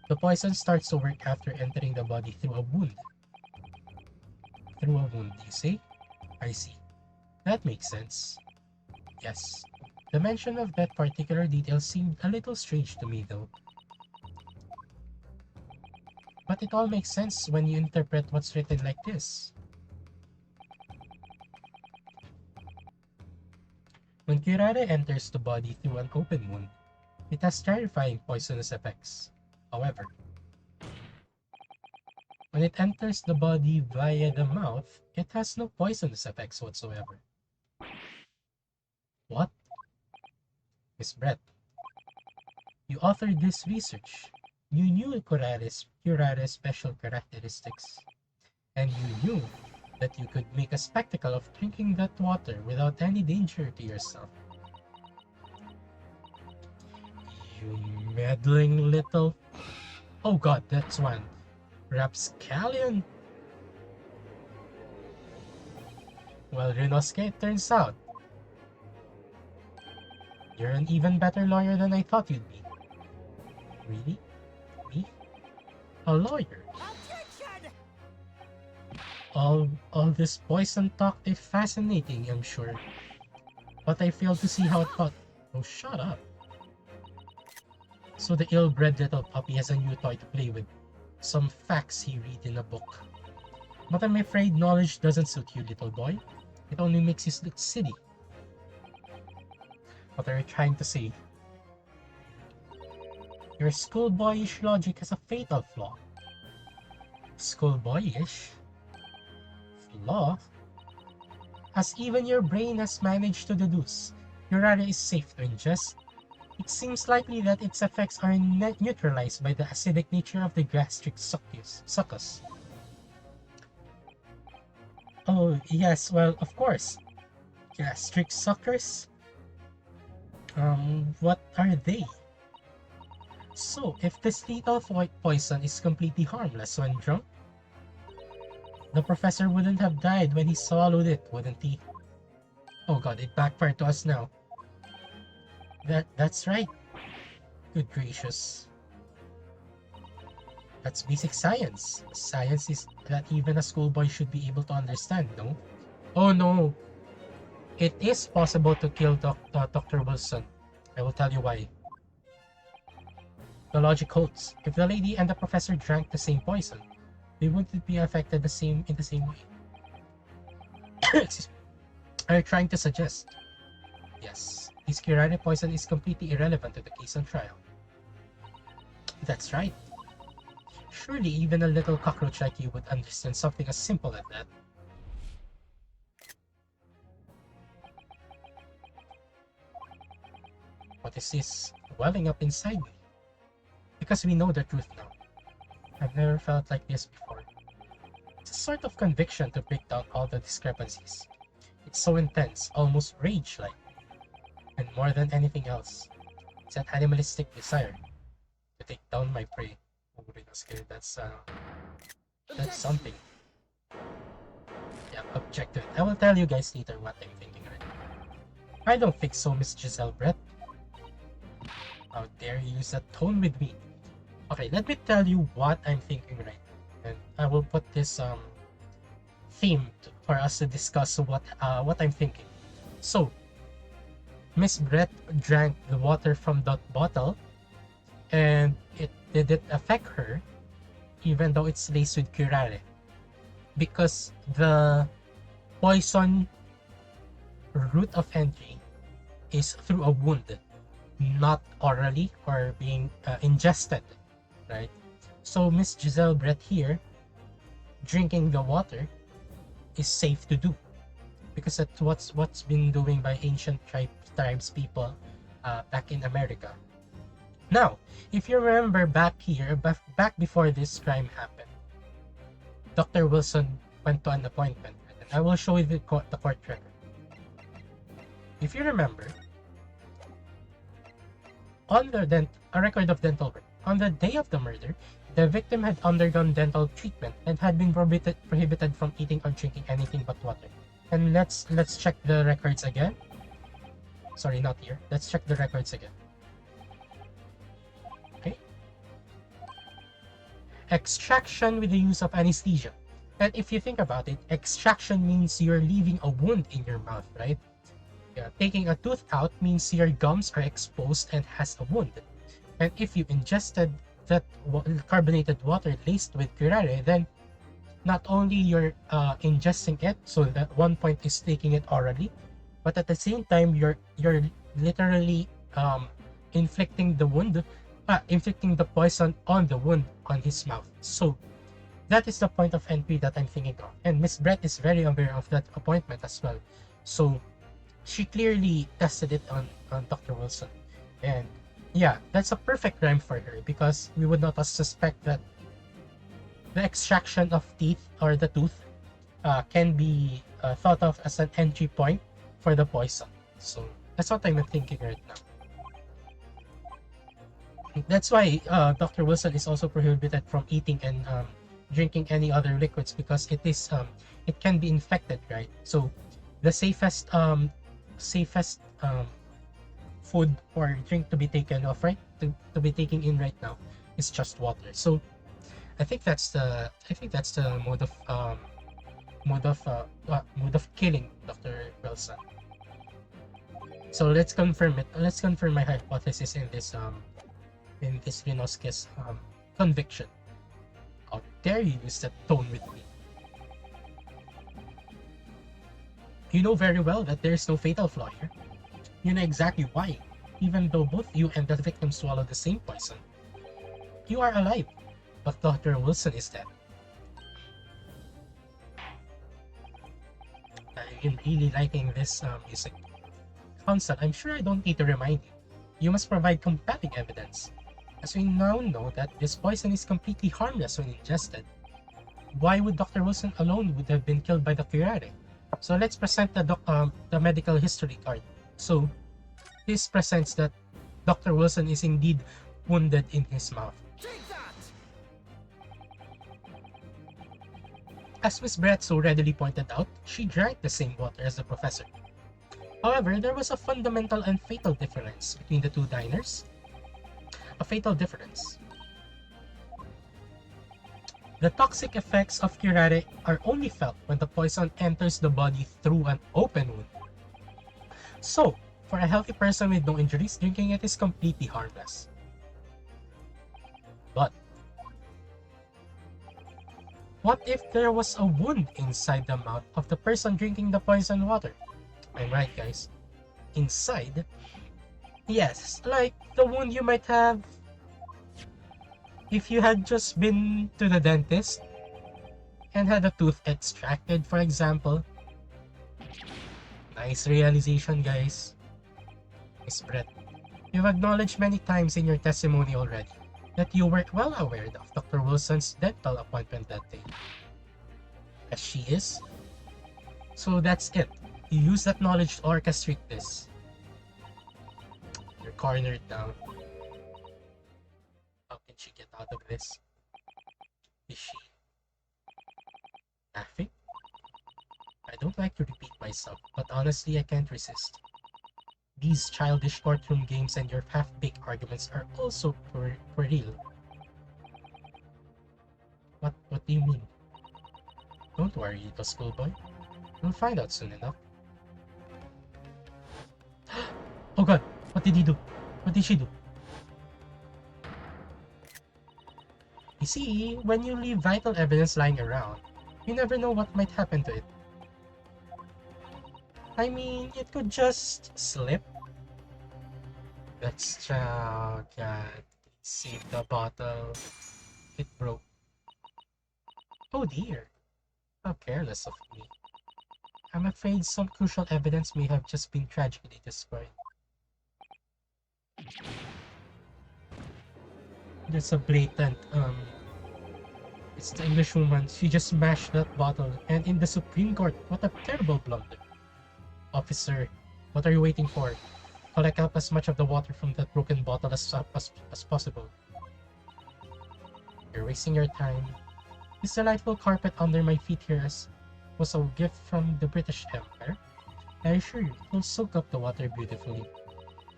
the poison starts to work after entering the body through a wound. Through a wound, you say? I see. That makes sense. Yes. The mention of that particular detail seemed a little strange to me, though. But it all makes sense when you interpret what's written like this. When curare enters the body through an open wound, it has terrifying poisonous effects. However, when it enters the body via the mouth, it has no poisonous effects whatsoever. What? Miss Brett, you authored this research. You knew curare's special characteristics, and you knew that you could make a spectacle of drinking that water without any danger to yourself. You meddling little... Oh god, that's one. Rapscallion? Well, Rinosuke, it turns out you're an even better lawyer than I thought you'd be. Really? Me? A lawyer? Objection! All this poison talk is fascinating, I'm sure. But I fail to see how it got... Oh, shut up. So the ill-bred little puppy has a new toy to play with. Some facts he read in a book. But I'm afraid knowledge doesn't suit you, little boy. It only makes you look silly. What are you trying to say? Your schoolboyish logic has a fatal flaw. Schoolboyish? Flaw? As even your brain has managed to deduce, Urara is safe to ingest. It seems likely that its effects are neutralized by the acidic nature of the gastric succus. Oh, yes, well, of course. Gastric suckers? What are they? So, if this lethal poison is completely harmless when drunk, the professor wouldn't have died when he swallowed it, wouldn't he? Oh god, it backfired to us now. That's right. Good gracious. That's basic science. Science is that even a schoolboy should be able to understand, no? Oh no! It is possible to kill Dr. Wilson. I will tell you why. The logic holds. If the lady and the professor drank the same poison, they wouldn't be affected in the same way. Excuse me. Are you trying to suggest? Yes, this curare poison is completely irrelevant to the case on trial. That's right. Surely even a little cockroach like you would understand something as simple as that. What is this welling up inside me? Because we know the truth now. I've never felt like this before. It's a sort of conviction to break down all the discrepancies. It's so intense, almost rage-like. And more than anything else, it's an animalistic desire to take down my prey. Oh, that's something. Yeah, object to it. I will tell you guys later what I'm thinking right now. I don't think so, Miss Giselle Brett. How dare you use that tone with me? Okay, let me tell you what I'm thinking right now. And I will put this theme for us to discuss what I'm thinking. So, Miss Brett drank the water from that bottle, and it didn't affect her, even though it's laced with curare, because the poison route of entry is through a wound, not orally or being ingested, right? So Miss Giselle Brett here, drinking the water is safe to do because that's what's been doing by ancient tribes people back in America. Now, if you remember back here, back before this crime happened, Dr. Wilson went to an appointment, and I will show you the court record. If you remember, on a record of dental work, on the day of the murder, the victim had undergone dental treatment and had been prohibited from eating or drinking anything but water. And let's check the records again. Sorry, not here. Let's check the records again. Okay. Extraction with the use of anesthesia. And if you think about it, extraction means you're leaving a wound in your mouth, right? Yeah, taking a tooth out means your gums are exposed and has a wound. And if you ingested that carbonated water laced with curare, then not only you're ingesting it, so that one point is taking it orally, but at the same time you're literally inflicting the poison on the wound on his mouth. So that is the point of entry that I'm thinking of. And Miss Brett is very aware of that appointment as well. So she clearly tested it on Dr. Wilson. And yeah, that's a perfect crime for her because we would not suspect that the extraction of teeth or the tooth can be thought of as an entry point for the poison. So that's what I'm thinking right now. That's why Dr. Wilson is also prohibited from eating and drinking any other liquids because it can be infected, right? So the safest food or drink to be taken off, right? To be taking in right now is just water. So I think that's the mode of killing Dr. Wilson. So let's confirm it. Let's confirm my hypothesis in this Rinoskis conviction. How dare you use that tone with me? You know very well that there is no fatal flaw here. You know exactly why, even though both you and the victim swallowed the same poison. You are alive, but Dr. Wilson is dead. I'm really liking this music. Counsel, I'm sure I don't need to remind you. You must provide compelling evidence. As we now know that this poison is completely harmless when ingested, why would Dr. Wilson alone would have been killed by the curare? So let's present the medical history card. So this presents that Dr. Wilson is indeed wounded in his mouth. Take that! As Miss Brett so readily pointed out, she drank the same water as the professor. However, there was a fundamental and fatal difference between the two diners. A fatal difference. The toxic effects of curare are only felt when the poison enters the body through an open wound. So, for a healthy person with no injuries, drinking it is completely harmless. But what if there was a wound inside the mouth of the person drinking the poison water? I'm right, guys. Inside? Yes, like the wound you might have if you had just been to the dentist and had a tooth extracted, for example. Nice realization, guys. Miss Brett, you've acknowledged many times in your testimony already that you were well aware of Dr. Wilson's dental appointment that day. As she is. So that's it. You use that knowledge to orchestrate this. You're cornered now. How can she get out of this? Is she laughing? I don't like to repeat myself, but honestly I can't resist. These childish courtroom games and your half-baked arguments are also for real. What do you mean? Don't worry, little schoolboy. You'll find out soon enough. did he do? What did she do? You see, when you leave vital evidence lying around, you never know what might happen to it. I mean, it could just slip. Let's try. God, save the bottle. It broke. Oh dear. How careless of me. I'm afraid some crucial evidence may have just been tragically destroyed. There's a blatant, it's the English woman. She just smashed that bottle. And in the Supreme Court, what a terrible blunder. Officer, what are you waiting for? Collect up as much of the water from that broken bottle as possible. You're wasting your time. This delightful carpet under my feet here was a gift from the British Empire. I assure you, it will soak up the water beautifully.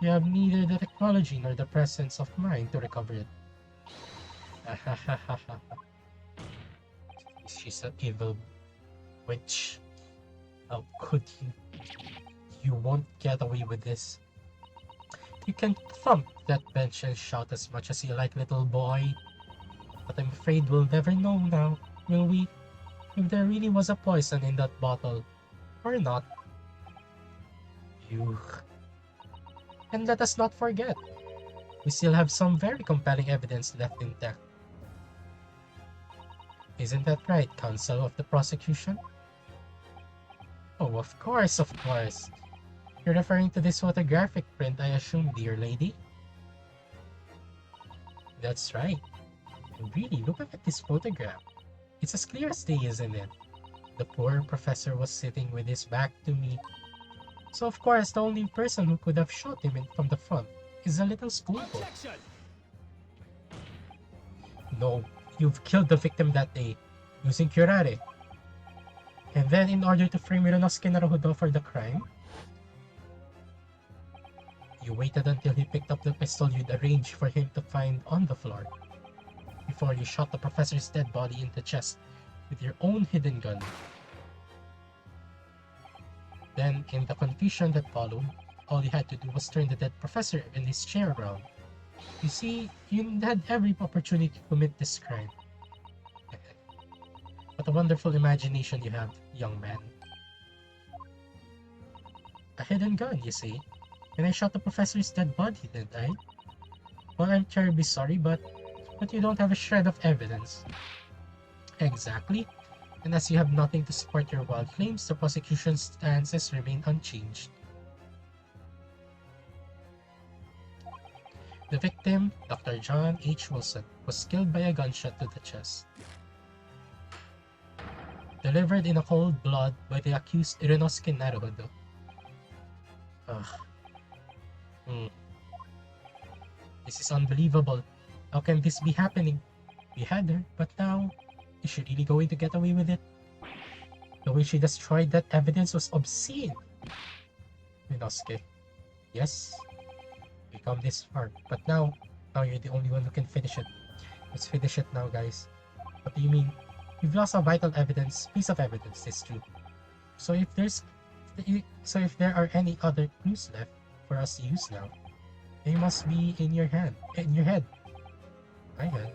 You have neither the technology nor the presence of mind to recover it. She's an evil witch. How could you? You won't get away with this. You can thump that bench and shout as much as you like, little boy. But I'm afraid we'll never know now, will we? If there really was a poison in that bottle. Or not. You. And let us not forget, we still have some very compelling evidence left intact. Isn't that right, counsel of the prosecution? Oh, of course, of course. You're referring to this photographic print, I assume, dear lady? That's right. And really, look at this photograph. It's as clear as day, isn't it? The poor professor was sitting with his back to me. So of course, the only person who could have shot him from the front is a little schoolboy. No, you've killed the victim that day, using curare. And then in order to frame Ryunosuke Naruhodo for the crime, you waited until he picked up the pistol you'd arranged for him to find on the floor, before you shot the professor's dead body in the chest with your own hidden gun. Then, in the confusion that followed, all you had to do was turn the dead professor and his chair around. You see, you had every opportunity to commit this crime. What a wonderful imagination you have, young man. A hidden gun, you see? And I shot the professor's dead body, didn't I? Well, I'm terribly sorry, but you don't have a shred of evidence. Exactly. And as you have nothing to support your wild claims, the prosecution's stances remain unchanged. The victim, Dr. John H. Wilson, was killed by a gunshot to the chest. Delivered in a cold blood by the accused Ryunosuke Naruhodo. Ugh. This is unbelievable. How can this be happening? We had her, but now, is she really going to get away with it? The way she destroyed that evidence was obscene. Ryunosuke. Yes, we come this far, but now you're the only one who can finish it. Let's finish it now, guys. What do you mean? You've lost a vital piece of evidence, it's true. So if there are any other clues left for us to use now, they must be in your head. My head.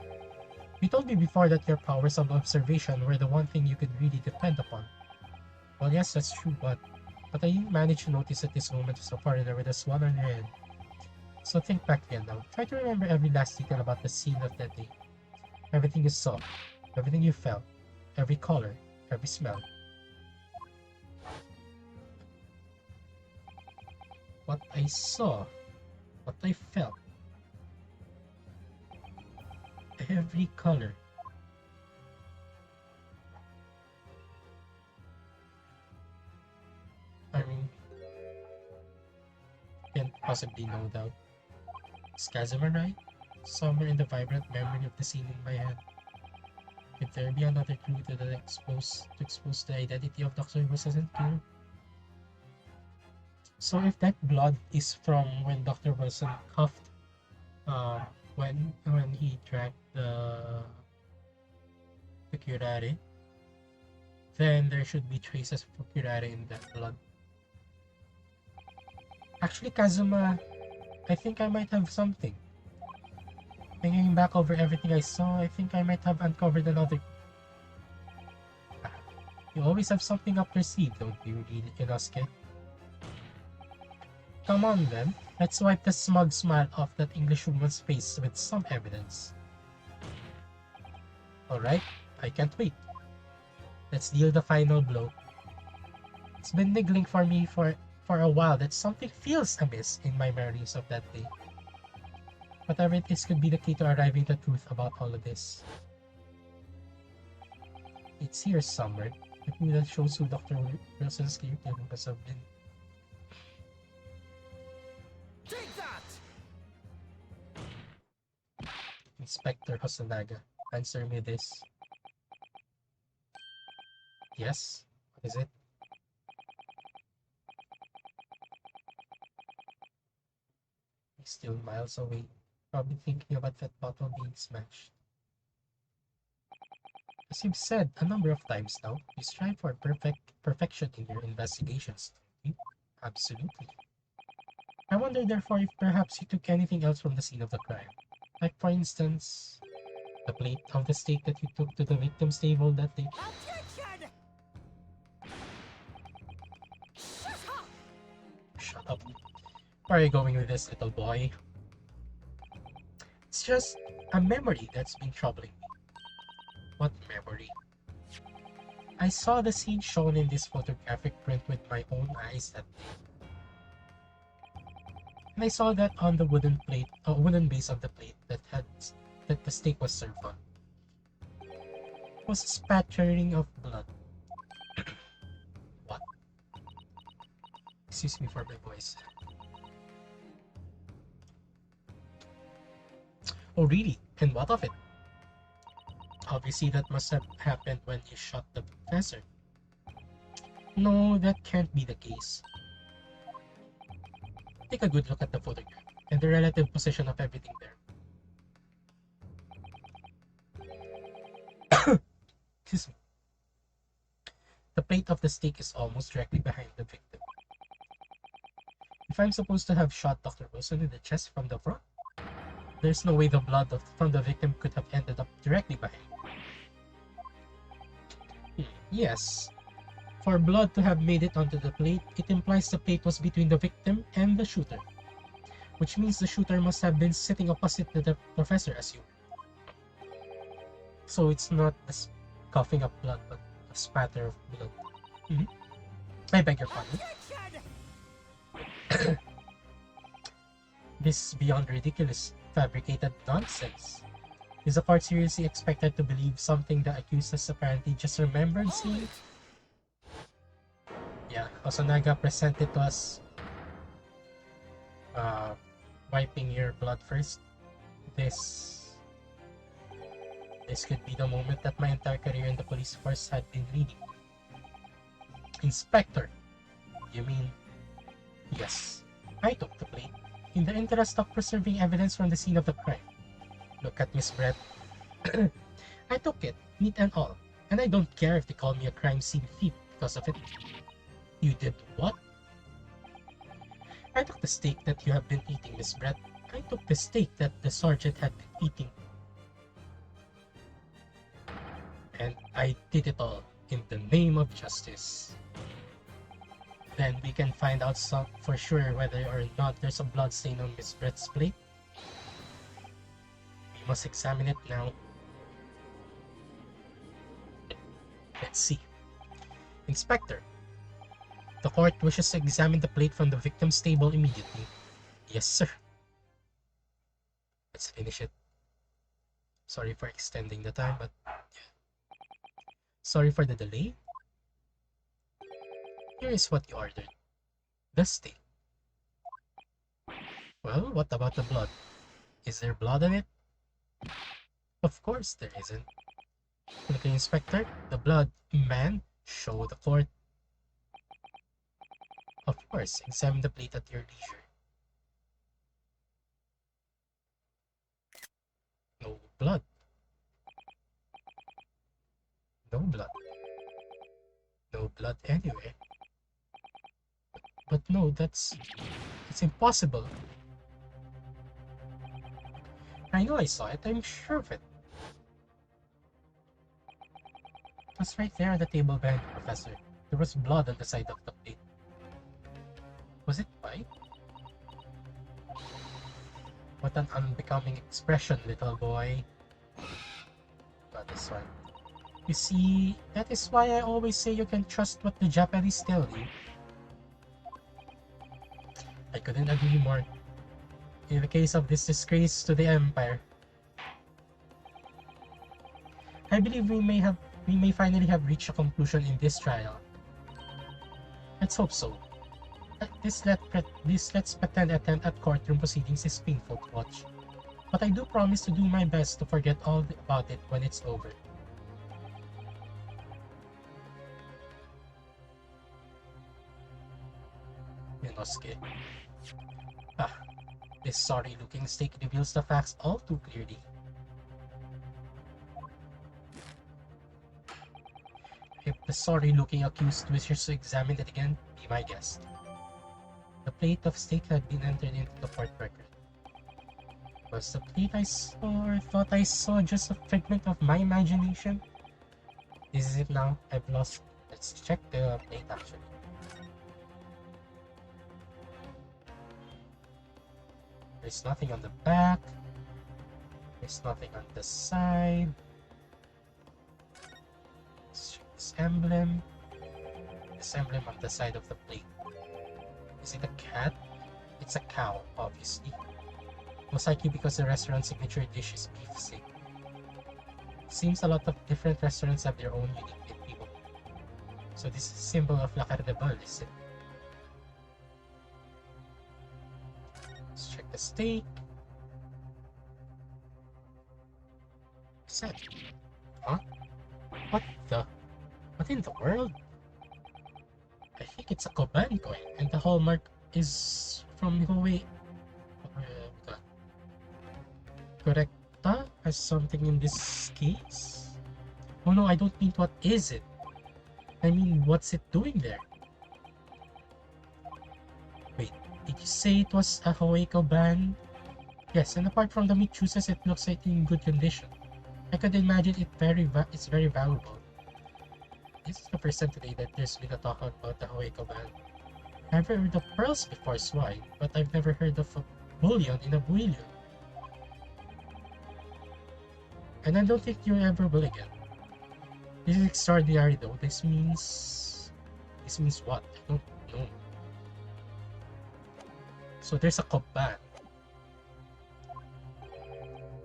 You told me before that your powers of observation were the one thing you could really depend upon. Well, yes, that's true, but I didn't manage to notice at this moment so far there with a swan on your head. So think back again now. Try to remember every last detail about the scene of that day. Everything you saw, everything you felt, every color, every smell. What I saw, what I felt, every color. I mean, can't possibly know that. Is Kazuma right? Somewhere in the vibrant memory of the scene in my head. Could there be another clue to expose the identity of Dr. Wilson too? So if that blood is from when Dr. Wilson coughed, when he drank the curare, then there should be traces of curare in that blood. Actually, Kazuma I think I might have something. Thinking back over everything I saw, I think I might have uncovered another. Ah, you always have something up your sleeve, don't you, Inosuke? Come on then, let's wipe the smug smile off that Englishwoman's face with some evidence. Alright, I can't wait. Let's deal the final blow. It's been niggling for me for a while that something feels amiss in my memories of that day. Whatever it is could be the key to arriving at the truth about all of this. It's here somewhere. The clue that shows who Dr. Wilson's caretaker must have been. Take that! Inspector Hosonaga, answer me this. Yes? What is it? He's still miles away, probably thinking about that bottle being smashed. As you've said a number of times now, you strive for perfection in your investigations, don't you? Absolutely. I wonder therefore if perhaps you took anything else from the scene of the crime. Like for instance, the plate of the steak that you took to the victim's table that day. Attention! Shut up! Shut up. Where are you going with this, little boy? It's just a memory that's been troubling me. What memory? I saw the scene shown in this photographic print with my own eyes that day. And I saw that on the wooden base of the plate that the steak was served on was a spattering of blood. What? Excuse me for my voice. Oh really? And what of it? Obviously that must have happened when you shot the professor. No, that can't be the case. Take a good look at the photograph and the relative position of everything there. Excuse me. The plate of the steak is almost directly behind the victim. If I'm supposed to have shot Dr. Wilson in the chest from the front, there's no way the blood from the victim could have ended up directly behind. Yes. For blood to have made it onto the plate, it implies the plate was between the victim and the shooter, which means the shooter must have been sitting opposite to the professor as you were. So it's not a coughing up blood, but a spatter of blood. I beg your pardon. Attention! This is beyond ridiculous, fabricated nonsense. Is the court seriously expected to believe something the accused has apparently just remembered seeing? Yeah, Hosonaga presented to us wiping your blood first. This could be the moment that my entire career in the police force had been leading. Inspector, you mean? Yes, I took the plate in the interest of preserving evidence from the scene of the crime. Look at Miss Brett. I took it, neat and all, and I don't care if they call me a crime scene thief because of it. You did what? I took the steak that you have been eating, Miss Brett. I took the steak that the sergeant had been eating. And I did it all in the name of justice. Then we can find out for sure whether or not there's a blood stain on Miss Brett's plate. We must examine it now. Let's see. Inspector, the court wishes to examine the plate from the victim's table immediately. Yes, sir. Let's finish it. Sorry for extending the time, but yeah. Sorry for the delay. Here is what you ordered. The steak. Well, what about the blood? Is there blood on it? Of course there isn't. Look, Inspector, the blood, man, show the court. Of course, examine the plate at your leisure. No blood. No blood. No blood anywhere. But no, it's impossible. I know I saw it. I'm sure of it. It was right there on the table behind the professor. There was blood on the side of the plate. Was it mine? What an unbecoming expression, little boy. Got this one. You see, that is why I always say you can trust what the Japanese tell you. I couldn't agree more. In the case of this disgrace to the Empire, I believe we may finally have reached a conclusion in this trial. Let's hope so. This let's pretend attempt at courtroom proceedings is painful to watch. But I do promise to do my best to forget about it when it's over. Inosuke. Ah, this sorry-looking steak reveals the facts all too clearly. If the sorry-looking accused wishes to examine it again, be my guest. The plate of steak had been entered into the court record. Was the plate I saw or thought I saw just a figment of my imagination? Is it now? I've lost. Let's check the plate actually. There's nothing on the back. There's nothing on the side. Let's check this emblem. This emblem on the side of the plate. Is it a cat? It's a cow, obviously. Most likely because the restaurant's signature dish is beef steak. Seems a lot of different restaurants have their own unique meat people. So this is a symbol of La Carte de Bol, is it? Let's check the steak. Set. Huh? What the? What in the world? I think it's a Koban coin, and the hallmark is from Huawei. Correcta has something in this case? Oh no, I don't mean what is it? I mean, what's it doing there? Wait, did you say it was a Huawei Koban? Yes, and apart from the meat juices, it looks like in good condition. I could imagine it's very valuable. This is the first time today that there's been a talk about the Huawei Koban. I've heard of pearls before swine, but I've never heard of a bullion in a bullion. And I don't think you ever will again. This is extraordinary though. This means what? I don't know. So there's a Koban.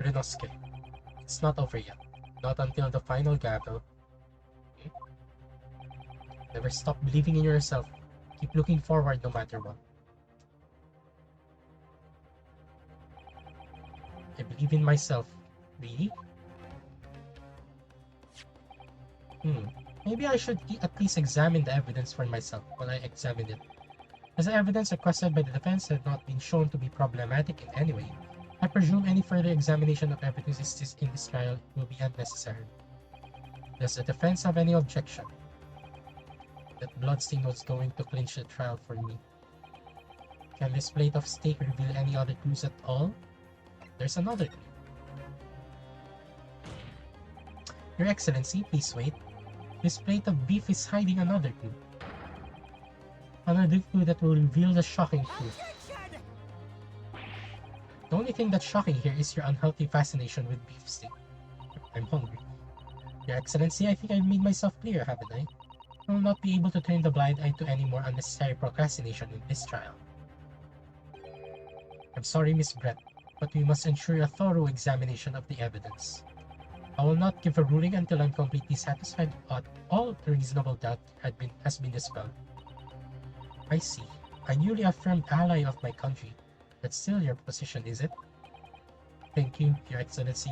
Renosuke. It's not over yet. Not until the final gavel. Never stop believing in yourself. Keep looking forward no matter what. I believe in myself. Really? Maybe I should at least examine the evidence for myself when I examine it. As the evidence requested by the defense had not been shown to be problematic in any way, I presume any further examination of evidence in this trial will be unnecessary. Does the defense have any objection? That bloodstain was going to clinch the trial for me. Can this plate of steak reveal any other clues at all? There's another clue. Your Excellency, please wait. This plate of beef is hiding another clue. Another clue that will reveal the shocking truth. Attention! The only thing that's shocking here is your unhealthy fascination with beef steak. I'm hungry. Your Excellency, I think I've made myself clear, haven't I? I will not be able to turn the blind eye to any more unnecessary procrastination in this trial. I'm sorry, Miss Brett, but we must ensure a thorough examination of the evidence. I will not give a ruling until I'm completely satisfied that all reasonable doubt has been dispelled. I see. A newly affirmed ally of my country. That's still your position, is it? Thank you, Your Excellency.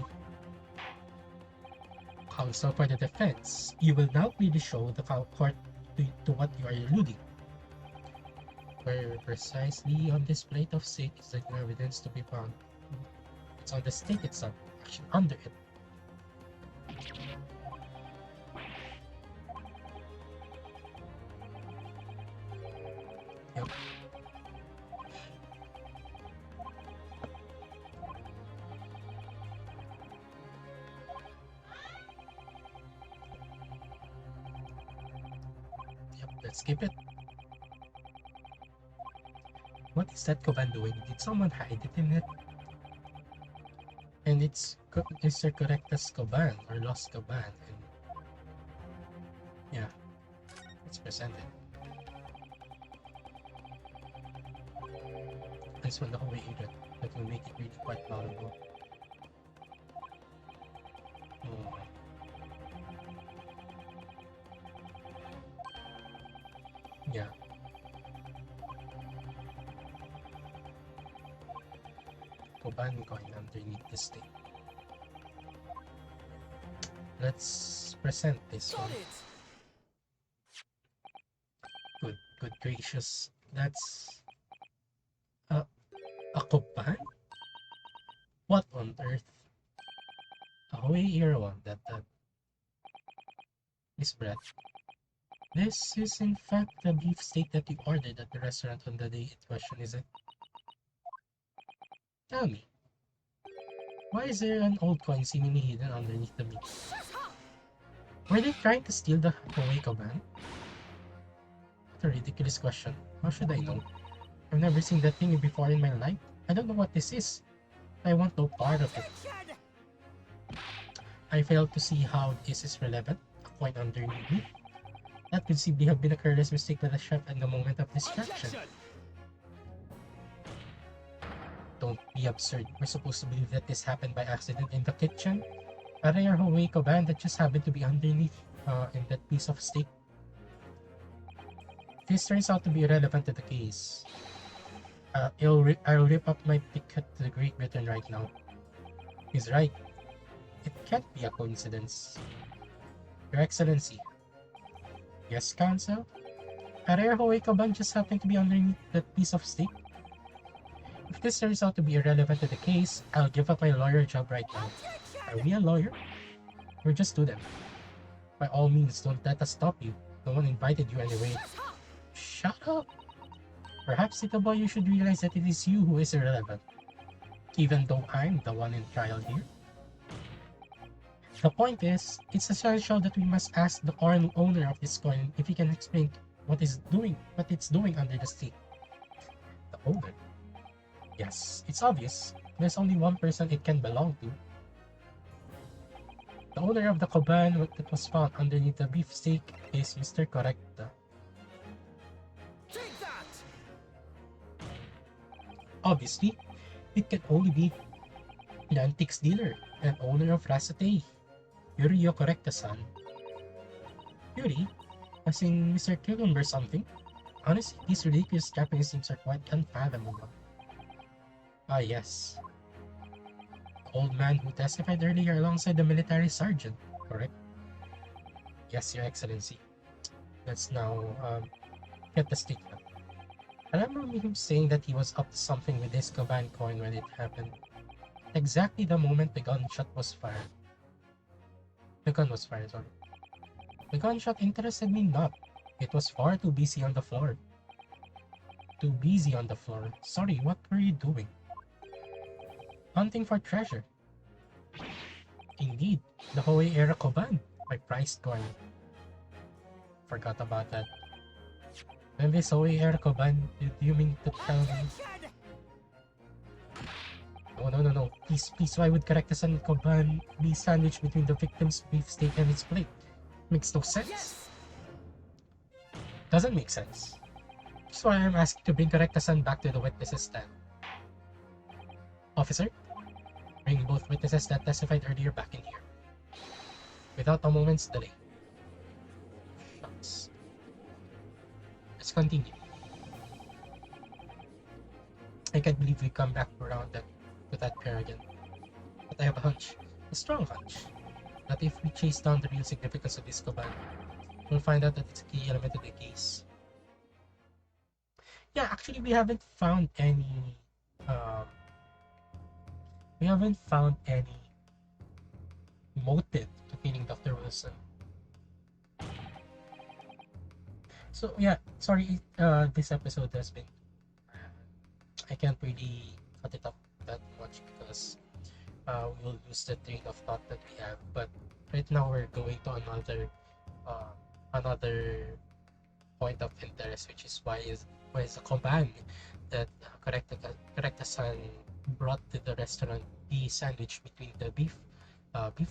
Counsel for the defense, you will now clearly show the court to what you are alluding. Where precisely on this plate of steak is the evidence to be found? It's on the steak itself, actually under it. Yep. Let's skip it. What is that Koban doing? Did someone hide it in it? And it's Mr. Correctus Koban or Lost Koban. And yeah, it's presented. This one the whole way that will make it really quite valuable. Oh. Yeah. Koban coin underneath this thing. Let's present this Got one. it. Good gracious. That's a Koban? What on earth? Ahoy hero one that is bread. This is in fact the beef steak that you ordered at the restaurant on the day in question, is it? Tell me, why is there an old coin seemingly hidden underneath the meat? Were they trying to steal the Ahoy Koban? What a ridiculous question. How should I know? I've never seen that thing before in my life. I don't know what this is. I want no part of it. Attention. I fail to see how this is relevant. A coin underneath me? That could simply have been a careless mistake by the chef at the moment of distraction. Objection. Don't be absurd. We're supposed to believe that this happened by accident in the kitchen. A rare Hawaii Koban that just happened to be underneath in that piece of steak. This turns out to be irrelevant to the case. I'll rip up my ticket to the Great Britain right now. He's right. It can't be a coincidence. Your Excellency. Yes, Counsel? A rare Hawaii Koban just happened to be underneath that piece of steak. If this turns out to be irrelevant to the case, I'll give up my lawyer job right now. Are we a lawyer? We're just students. By all means, don't let us stop you. No one invited you anyway. Shut up! Perhaps, little boy, you should realize that it is you who is irrelevant. Even though I'm the one in trial here. The point is, it's essential that we must ask the owner of this coin if he can explain what it's doing under the steak. The owner? Yes, it's obvious. There's only one person it can belong to. The owner of the Koban that was found underneath the beefsteak is Mr. Correcta. Take that. Obviously, it can only be the antiques dealer and owner of Rasate, Yurio Correcta-san. Yuri? As in Mr. Cucumber something? Honestly, these ridiculous Japanese names are quite unfathomable. Ah yes. The old man who testified earlier alongside the military sergeant, correct? Yes, Your Excellency. Let's now get the statement. I remember him saying that he was up to something with his Koban coin when it happened. Exactly the moment the gunshot was fired. The gun was fired, sorry. The gunshot interested me not. It was far too busy on the floor. Too busy on the floor. Sorry, what were you doing? Hunting for treasure. Indeed, the Hoei era Koban, my prized coin. Forgot about that. When this Hoei era Koban, do you mean to tell me? No. Please, why would Correctus-san Koban be sandwiched between the victim's beefsteak and its plate? Makes no sense. Yes. Doesn't make sense. That's why I'm asking to bring Correctus-san back to the witnesses stand. Officer, bring both witnesses that testified earlier back in here. Without a moment's delay. Shucks. Let's continue. I can't believe we come back around to that pair again. But I have a hunch, a strong hunch, that if we chase down the real significance of this Koban, we'll find out that it's a key element of the case. Yeah, actually, we haven't found any motive to killing Dr. Wilson. So yeah, sorry, this episode has been, I can't really cut it up that much because we'll lose the train of thought that we have. But right now we're going to another point of interest, which is why is the command that Correcta-san brought to the restaurant the sandwich between the beef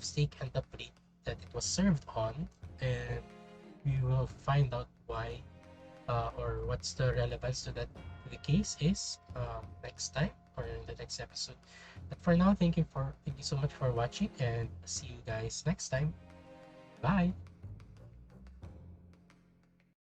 steak and the plate that it was served on, and we will find out why or what's the relevance to that to the case is next time or in the next episode. But for now, thank you so much for watching, and see you guys next time. Bye.